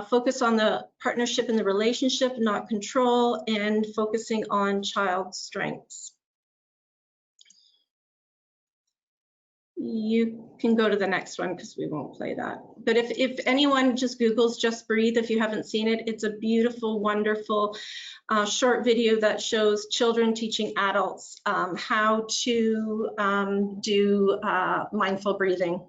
Speaker 2: focus on the partnership and the relationship, not control, and focusing on child's strengths. You can go to the next one because we won't play that. But if anyone just Googles Just Breathe, if you haven't seen it, it's a beautiful, wonderful short video that shows children teaching adults how to do mindful breathing.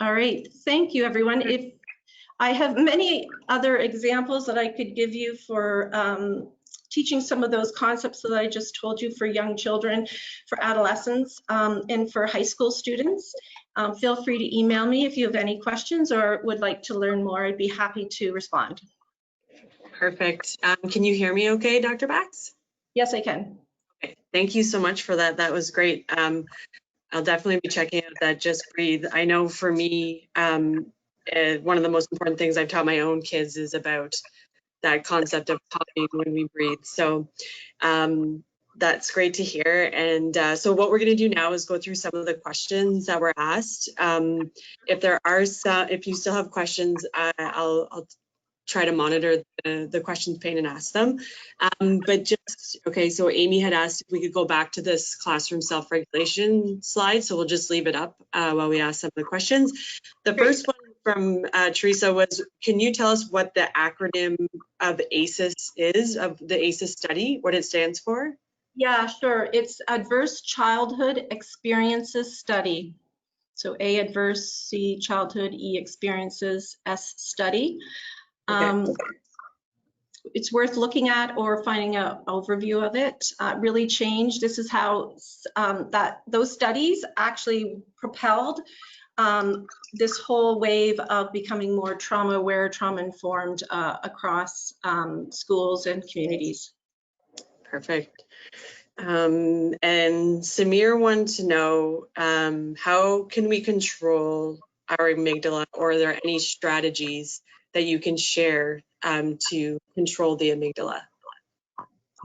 Speaker 2: All right, thank you, everyone. If I have many other examples that I could give you for teaching some of those concepts that I just told you for young children, for adolescents, and for high school students. Feel free to email me if you have any questions or would like to learn more. I'd be happy to respond.
Speaker 1: Perfect. Can you hear me okay, Dr. Bax?
Speaker 2: Yes, I can.
Speaker 1: Okay, thank you so much for that. That was great. I'll definitely be checking out that Just Breathe. I know for me, one of the most important things I've taught my own kids is about that concept of calming when we breathe. So that's great to hear. And so what we're going to do now is go through some of the questions that were asked. If there are some, if you still have questions, I'll try to monitor the questions pane and ask them. But just, okay, so Amy had asked if we could go back to this classroom self-regulation slide. So we'll just leave it up while we ask some of the questions. The first one from Teresa was, can you tell us what the acronym of ACEs is, of the ACEs study, what it stands for?
Speaker 2: Yeah, sure. It's Adverse Childhood Experiences Study. So A, Adverse, C, Childhood, E, Experiences, S, Study. Okay. It's worth looking at or finding an overview of it. Really changed. This is how those studies actually propelled this whole wave of becoming more trauma aware, trauma informed across schools and communities.
Speaker 1: Perfect. And Samir wanted to know, how can we control our amygdala, or are there any strategies that you can share to control the amygdala?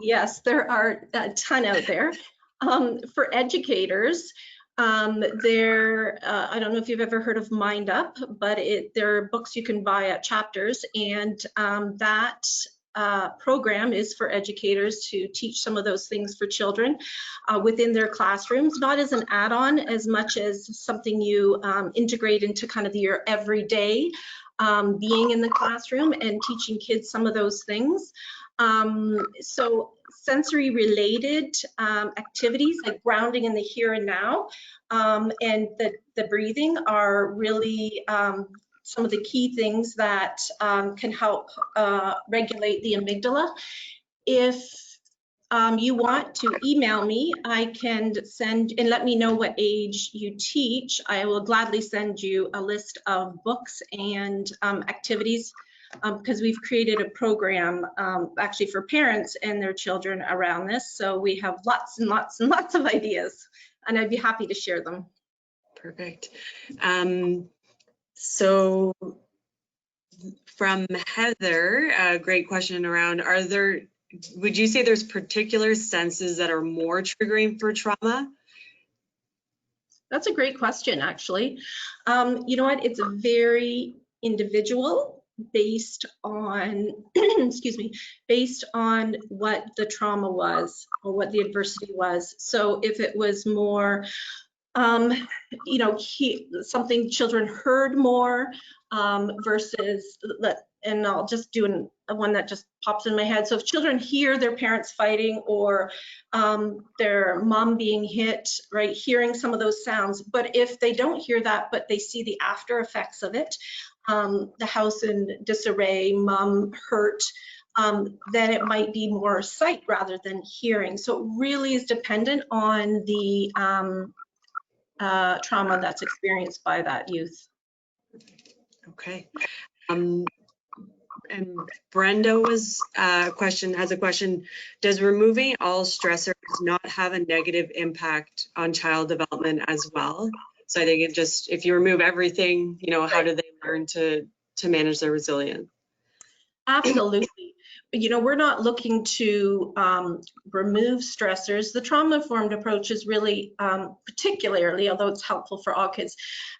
Speaker 2: Yes, there are a ton out there. For educators, I don't know if you've ever heard of Mind Up, but there are books you can buy at Chapters, and that program is for educators to teach some of those things for children within their classrooms, not as an add-on as much as something you integrate into kind of your everyday being in the classroom and teaching kids some of those things. So sensory related activities like grounding in the here and now and the breathing are really some of the key things that can help regulate the amygdala. If you want to email me, I can send and let me know what age you teach. I will gladly send you a list of books and activities because we've created a program actually for parents and their children around this. So we have lots and lots and lots of ideas and I'd be happy to share them.
Speaker 1: Perfect. So from Heather, a great question around, would you say there's particular senses that are more triggering for trauma?
Speaker 2: That's a great question, actually. You know what? It's very individual based on, excuse me, based on what the trauma was or what the adversity was. So if it was more, you know, something children heard more versus, and I'll just do one that just pops in my head. So if children hear their parents fighting or their mom being hit, right, hearing some of those sounds, but if they don't hear that, but they see the after effects of it, the house in disarray, mom hurt, then it might be more sight rather than hearing. So it really is dependent on the trauma that's experienced by that youth.
Speaker 1: Okay. And Brenda has a question. Does removing all stressors not have a negative impact on child development as well? So I think it just, if you remove everything, you know, how do they learn to manage their resilience?
Speaker 2: Absolutely. You know, we're not looking to remove stressors. The trauma-informed approach is really particularly, although it's helpful for all kids,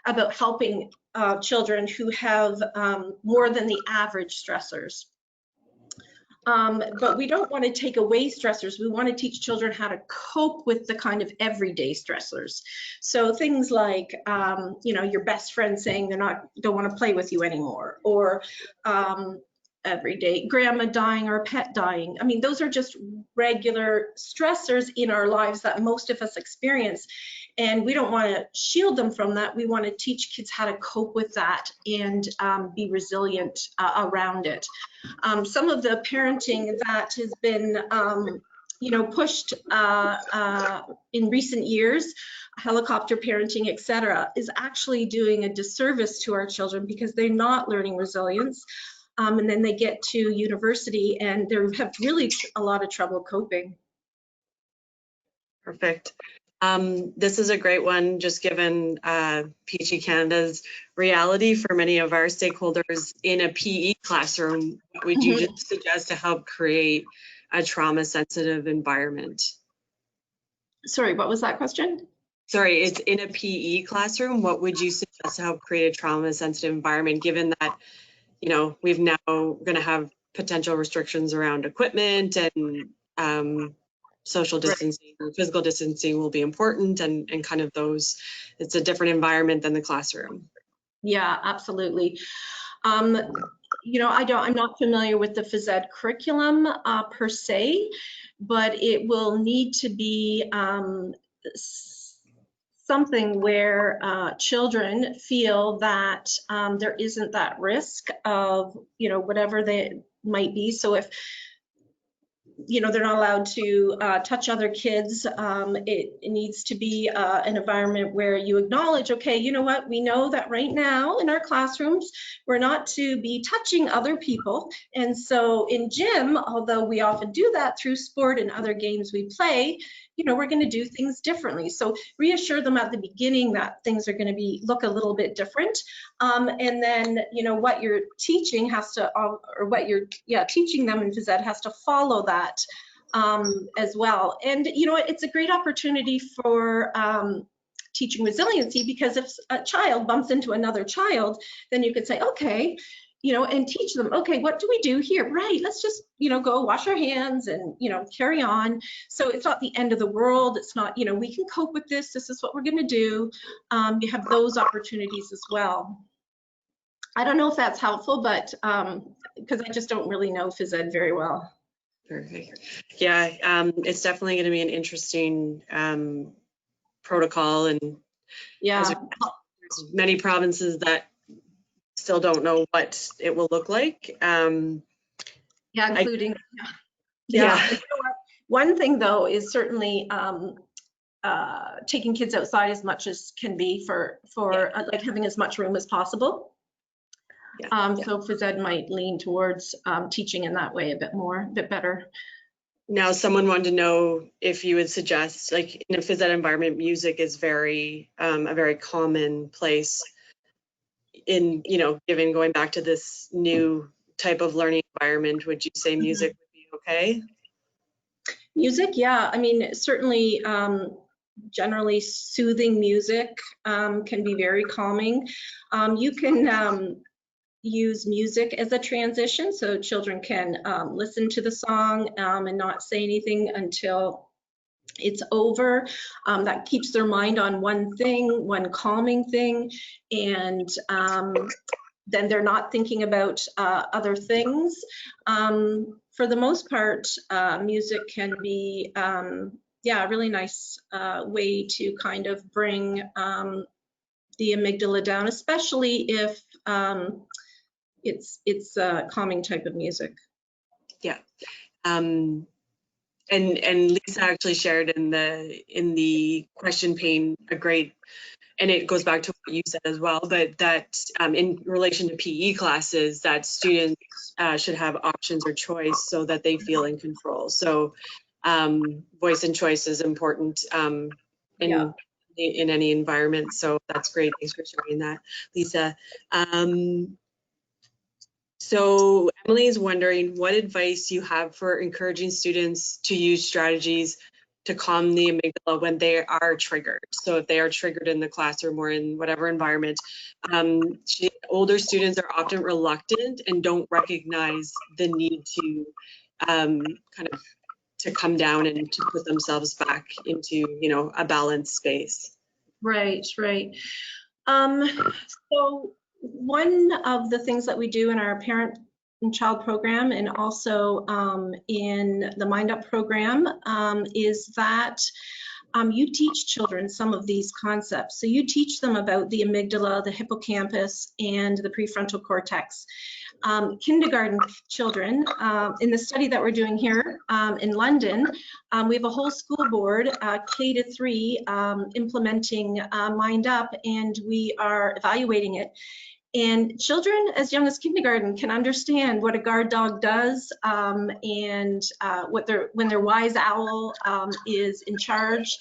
Speaker 2: about helping children who have more than the average stressors. But we don't want to take away stressors. We want to teach children how to cope with the kind of everyday stressors. So things like, you know, your best friend saying don't want to play with you anymore, or everyday grandma dying or a pet dying. I mean, those are just regular stressors in our lives that most of us experience. And we don't want to shield them from that. We want to teach kids how to cope with that and be resilient around it. Some of the parenting that has been you know, pushed in recent years, helicopter parenting, etc., is actually doing a disservice to our children because they're not learning resilience. And then they get to university and they have really a lot of trouble coping.
Speaker 1: Perfect. This is a great one, just given Peachy Canada's reality for many of our stakeholders in a PE classroom. What would you just suggest to help create a trauma-sensitive environment?
Speaker 2: Sorry, what was that question?
Speaker 1: Sorry, it's in a PE classroom. What would you suggest to help create a trauma-sensitive environment, given that, you know, we've now going to have potential restrictions around equipment and social distancing, right. Physical distancing will be important, and kind of those, it's a different environment than the classroom.
Speaker 2: Yeah, absolutely. You know, I'm not familiar with the phys ed curriculum per se, but it will need to be something where children feel that there isn't that risk of, you know, whatever they might be. So if, you know, they're not allowed to touch other kids. It needs to be an environment where you acknowledge, okay, you know what, we know that right now in our classrooms, we're not to be touching other people. And so in gym, although we often do that through sport and other games we play, you know, we're going to do things differently. So reassure them at the beginning that things are going to look a little bit different. And then, you know, what you're teaching has to, or what you're teaching them in phys ed has to follow that as well. And, you know, it's a great opportunity for teaching resiliency, because if a child bumps into another child, then you could say, okay, you know, and teach them, okay, what do we do here? Right, let's just, you know, go wash our hands and, you know, carry on. So it's not the end of the world. It's not, you know, we can cope with this. This is what we're going to do. You have those opportunities as well. I don't know if that's helpful, but because I just don't really know phys ed very well.
Speaker 1: Perfect. Yeah, it's definitely going to be an interesting protocol, and
Speaker 2: yeah,
Speaker 1: there's many provinces that still don't know what it will look like.
Speaker 2: Yeah, including
Speaker 1: yeah.
Speaker 2: You know what? One thing though is certainly taking kids outside as much as can be for like having as much room as possible. So phys ed might lean towards teaching in that way a bit better.
Speaker 1: Now, someone wanted to know if you would suggest, like in a phys ed environment, music is very a very common place in, you know, given going back to this new type of learning environment. Would you say music would be okay?
Speaker 2: Music, yeah. I mean, certainly, generally soothing music can be very calming. You can use music as a transition, so children can listen to the song and not say anything until it's over. That keeps their mind on one thing, one calming thing, and then they're not thinking about other things. For the most part, music can be, yeah, a really nice way to kind of bring the amygdala down, especially if it's a calming type of music.
Speaker 1: Yeah. And Lisa actually shared in the question pane a great, and it goes back to what you said as well, but that in relation to PE classes, that students should have options or choice so that they feel in control. So voice and choice is important
Speaker 2: Yeah.
Speaker 1: in any environment. So that's great. Thanks for sharing that, Lisa. So Emily is wondering what advice you have for encouraging students to use strategies to calm the amygdala when they are triggered. So if they are triggered in the classroom or in whatever environment, older students are often reluctant and don't recognize the need to kind of to come down and to put themselves back into, you know, a balanced space.
Speaker 2: Right, right. So one of the things that we do in our parent and child program and also in the Mind Up program is that you teach children some of these concepts. So you teach them about the amygdala, the hippocampus, and the prefrontal cortex. Kindergarten children, in the study that we're doing here in London, we have a whole school board, K to 3, implementing Mind Up, and we are evaluating it. And children as young as kindergarten can understand what a guard dog does and when their wise owl is in charge.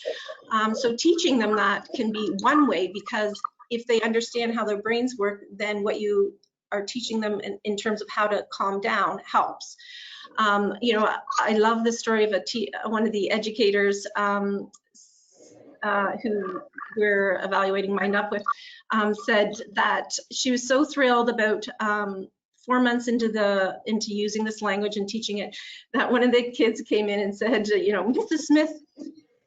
Speaker 2: So teaching them that can be one way, because if they understand how their brains work, then what you are teaching them in terms of how to calm down helps. You know, I love the story of one of the educators who we're evaluating Mind Up with, said that she was so thrilled about 4 months into using this language and teaching it, that one of the kids came in and said, you know, Mrs. Smith,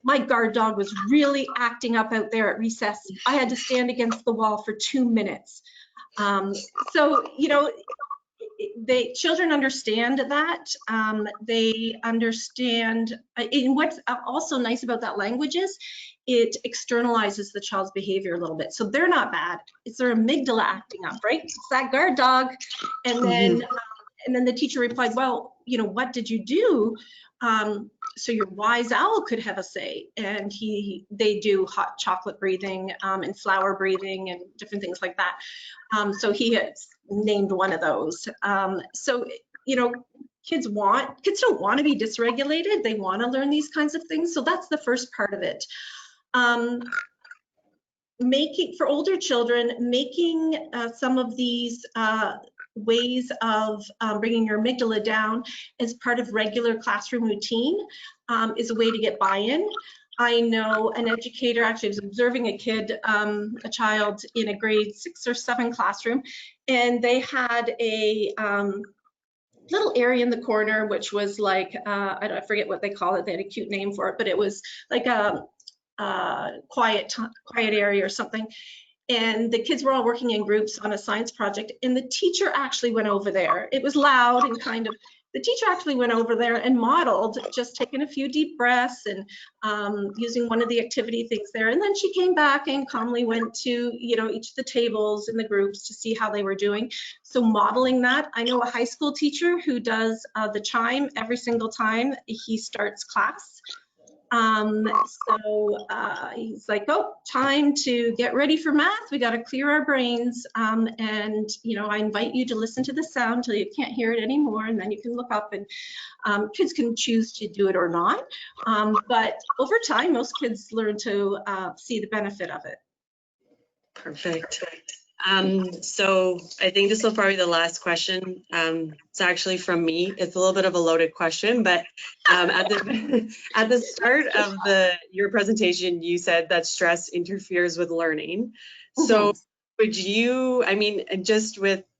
Speaker 2: my guard dog was really acting up out there at recess. I had to stand against the wall for 2 minutes. So, you know, children understand that. They understand, and what's also nice about that language is it externalizes the child's behavior a little bit. So they're not bad. It's their amygdala acting up, right? It's that guard dog. And then the teacher replied, well, you know, what did you do? So your wise owl could have a say. And they do hot chocolate breathing and flower breathing and different things like that. So he has named one of those. So, you know, kids don't want to be dysregulated. They want to learn these kinds of things. So that's the first part of it. For older children, making some of these ways of bringing your amygdala down as part of regular classroom routine is a way to get buy-in. I know an educator, actually was observing a child in a grade 6 or 7 classroom, and they had a little area in the corner, which was like, I forget what they call it, they had a cute name for it, but it was like a quiet area or something. And the kids were all working in groups on a science project, and the teacher actually went over there. It was loud and the teacher actually went over there and modeled just taking a few deep breaths and using one of the activity things there. And then she came back and calmly went to, you know, each of the tables in the groups to see how they were doing. So modeling that, I know a high school teacher who does the chime every single time he starts class. He's like, oh, time to get ready for math. We got to clear our brains. And, you know, I invite you to listen to the sound till you can't hear it anymore. And then you can look up, and kids can choose to do it or not. But over time, most kids learn to see the benefit of it.
Speaker 1: Perfect. So I think this will probably be the last question. It's actually from me. It's a little bit of a loaded question, but at the start of your presentation, you said that stress interferes with learning. So would you, I mean, just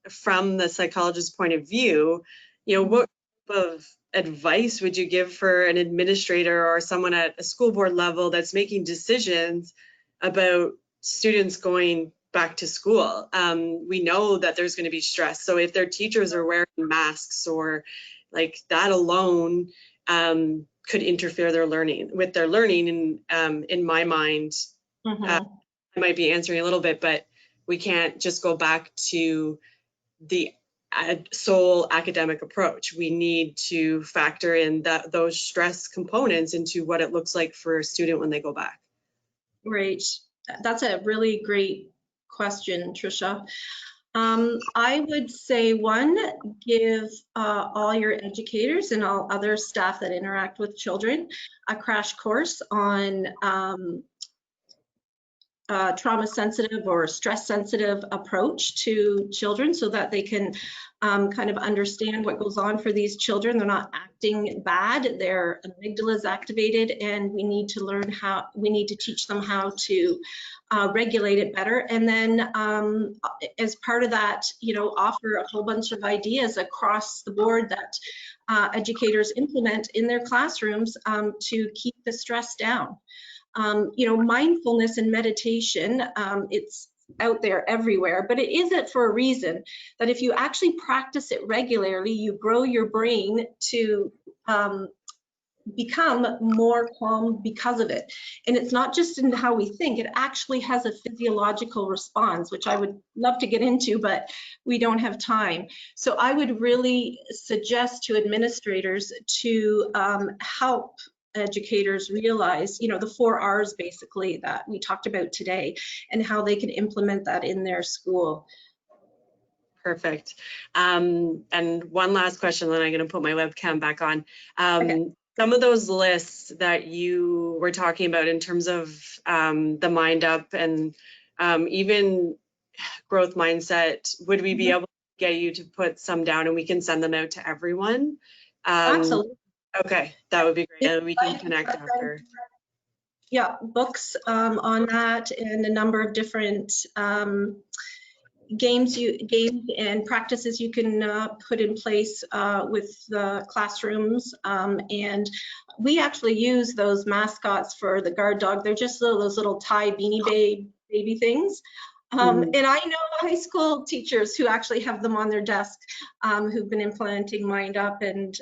Speaker 1: from the psychologist's point of view, you know, what type of advice would you give for an administrator or someone at a school board level that's making decisions about students going back to school? We know that there's going to be stress. So if their teachers are wearing masks or like that alone could interfere with their learning. And in my mind, I might be answering a little bit, but we can't just go back to the sole academic approach. We need to factor in those stress components into what it looks like for a student when they go back.
Speaker 2: Right. That's a really great question, Tricia. I would say, one, give all your educators and all other staff that interact with children a crash course on trauma-sensitive or stress-sensitive approach to children, so that they can kind of understand what goes on for these children. They're not acting bad, their amygdala is activated, and we need to teach them how to regulate it better. And then as part of that, you know, offer a whole bunch of ideas across the board that educators implement in their classrooms to keep the stress down. You know, mindfulness and meditation, it's out there everywhere, but it is it for a reason. That if you actually practice it regularly, you grow your brain to become more calm because of it. And it's not just in how we think, it actually has a physiological response, which I would love to get into, but we don't have time. So I would really suggest to administrators to help educators realize, you know, the 4 R's basically that we talked about today, and how they can implement that in their school.
Speaker 1: Perfect. And one last question, then I'm going to put my webcam back on. Okay. Some of those lists that you were talking about in terms of the Mind Up and even growth mindset, would we be able to get you to put some down and we can send them out to everyone?
Speaker 2: Absolutely.
Speaker 1: Okay, that would be great. And we can connect after.
Speaker 2: Yeah, books on that, and a number of different games and practices you can put in place with the classrooms. And we actually use those mascots for the guard dog. They're just those little tie beanie baby things. And I know high school teachers who actually have them on their desk, who've been implementing Mind Up and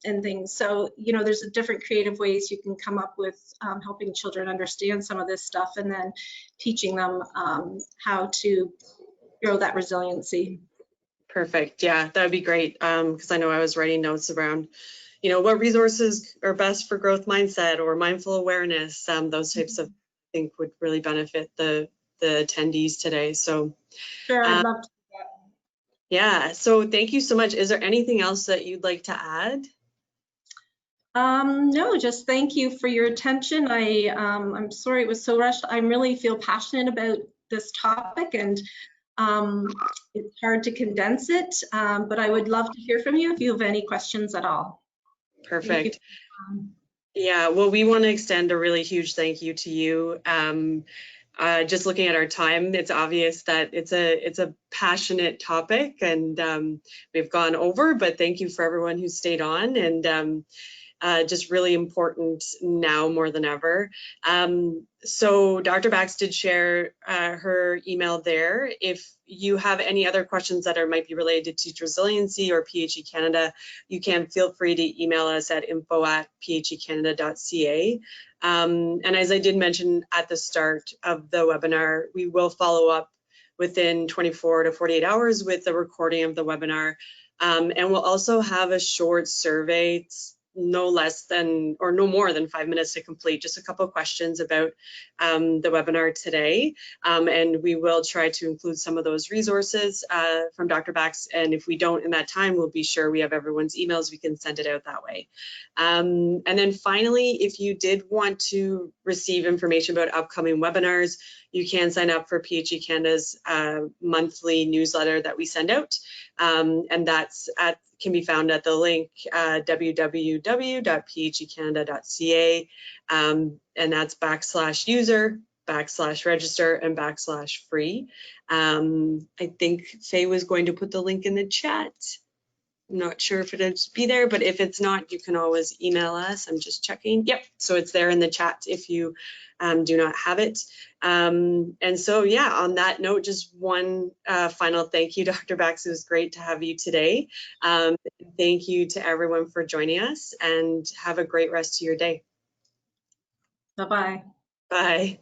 Speaker 2: things. So, you know, there's different creative ways you can come up with helping children understand some of this stuff, and then teaching them how to grow that resiliency.
Speaker 1: Perfect. Yeah, that would be great. Because I know I was writing notes around, you know, what resources are best for growth mindset or mindful awareness. Those types of, I think, would really benefit the attendees today. So
Speaker 2: sure, I'd love to do that.
Speaker 1: Yeah, so thank you so much. Is there anything else that you'd like to add?
Speaker 2: No, just thank you for your attention. I'm sorry it was so rushed. I really feel passionate about this topic, and it's hard to condense it, but I would love to hear from you if you have any questions at all.
Speaker 1: Perfect. Yeah, well, we want to extend a really huge thank you to you. Just looking at our time, it's obvious that it's a passionate topic, and we've gone over, but thank you for everyone who stayed on, and just really important now more than ever. So Dr. Bax did share her email there. If you have any other questions that might be related to teach resiliency or PHE Canada, you can feel free to email us at info@phecanada.ca. And as I did mention at the start of the webinar, we will follow up within 24 to 48 hours with the recording of the webinar. And we'll also have a short survey. It's no less than or no more than 5 minutes to complete. Just a couple of questions about the webinar today, and we will try to include some of those resources from Dr. Bax, and if we don't in that time, we'll be sure we have everyone's emails. We can send it out that way. And then finally, if you did want to receive information about upcoming webinars, you can sign up for PHE Canada's monthly newsletter that we send out, and that's can be found at the link www.phecanada.ca, and that's /user/register and /free. I think Faye was going to put the link in the chat. I'm not sure if it'll be there, but if it's not, you can always email us. I'm just checking. Yep, so it's there in the chat if you do not have it. And so, yeah, on that note, just one final thank you, Dr. Bax. It was great to have you today. Thank you to everyone for joining us, and have a great rest of your day.
Speaker 2: Bye-bye.
Speaker 1: Bye.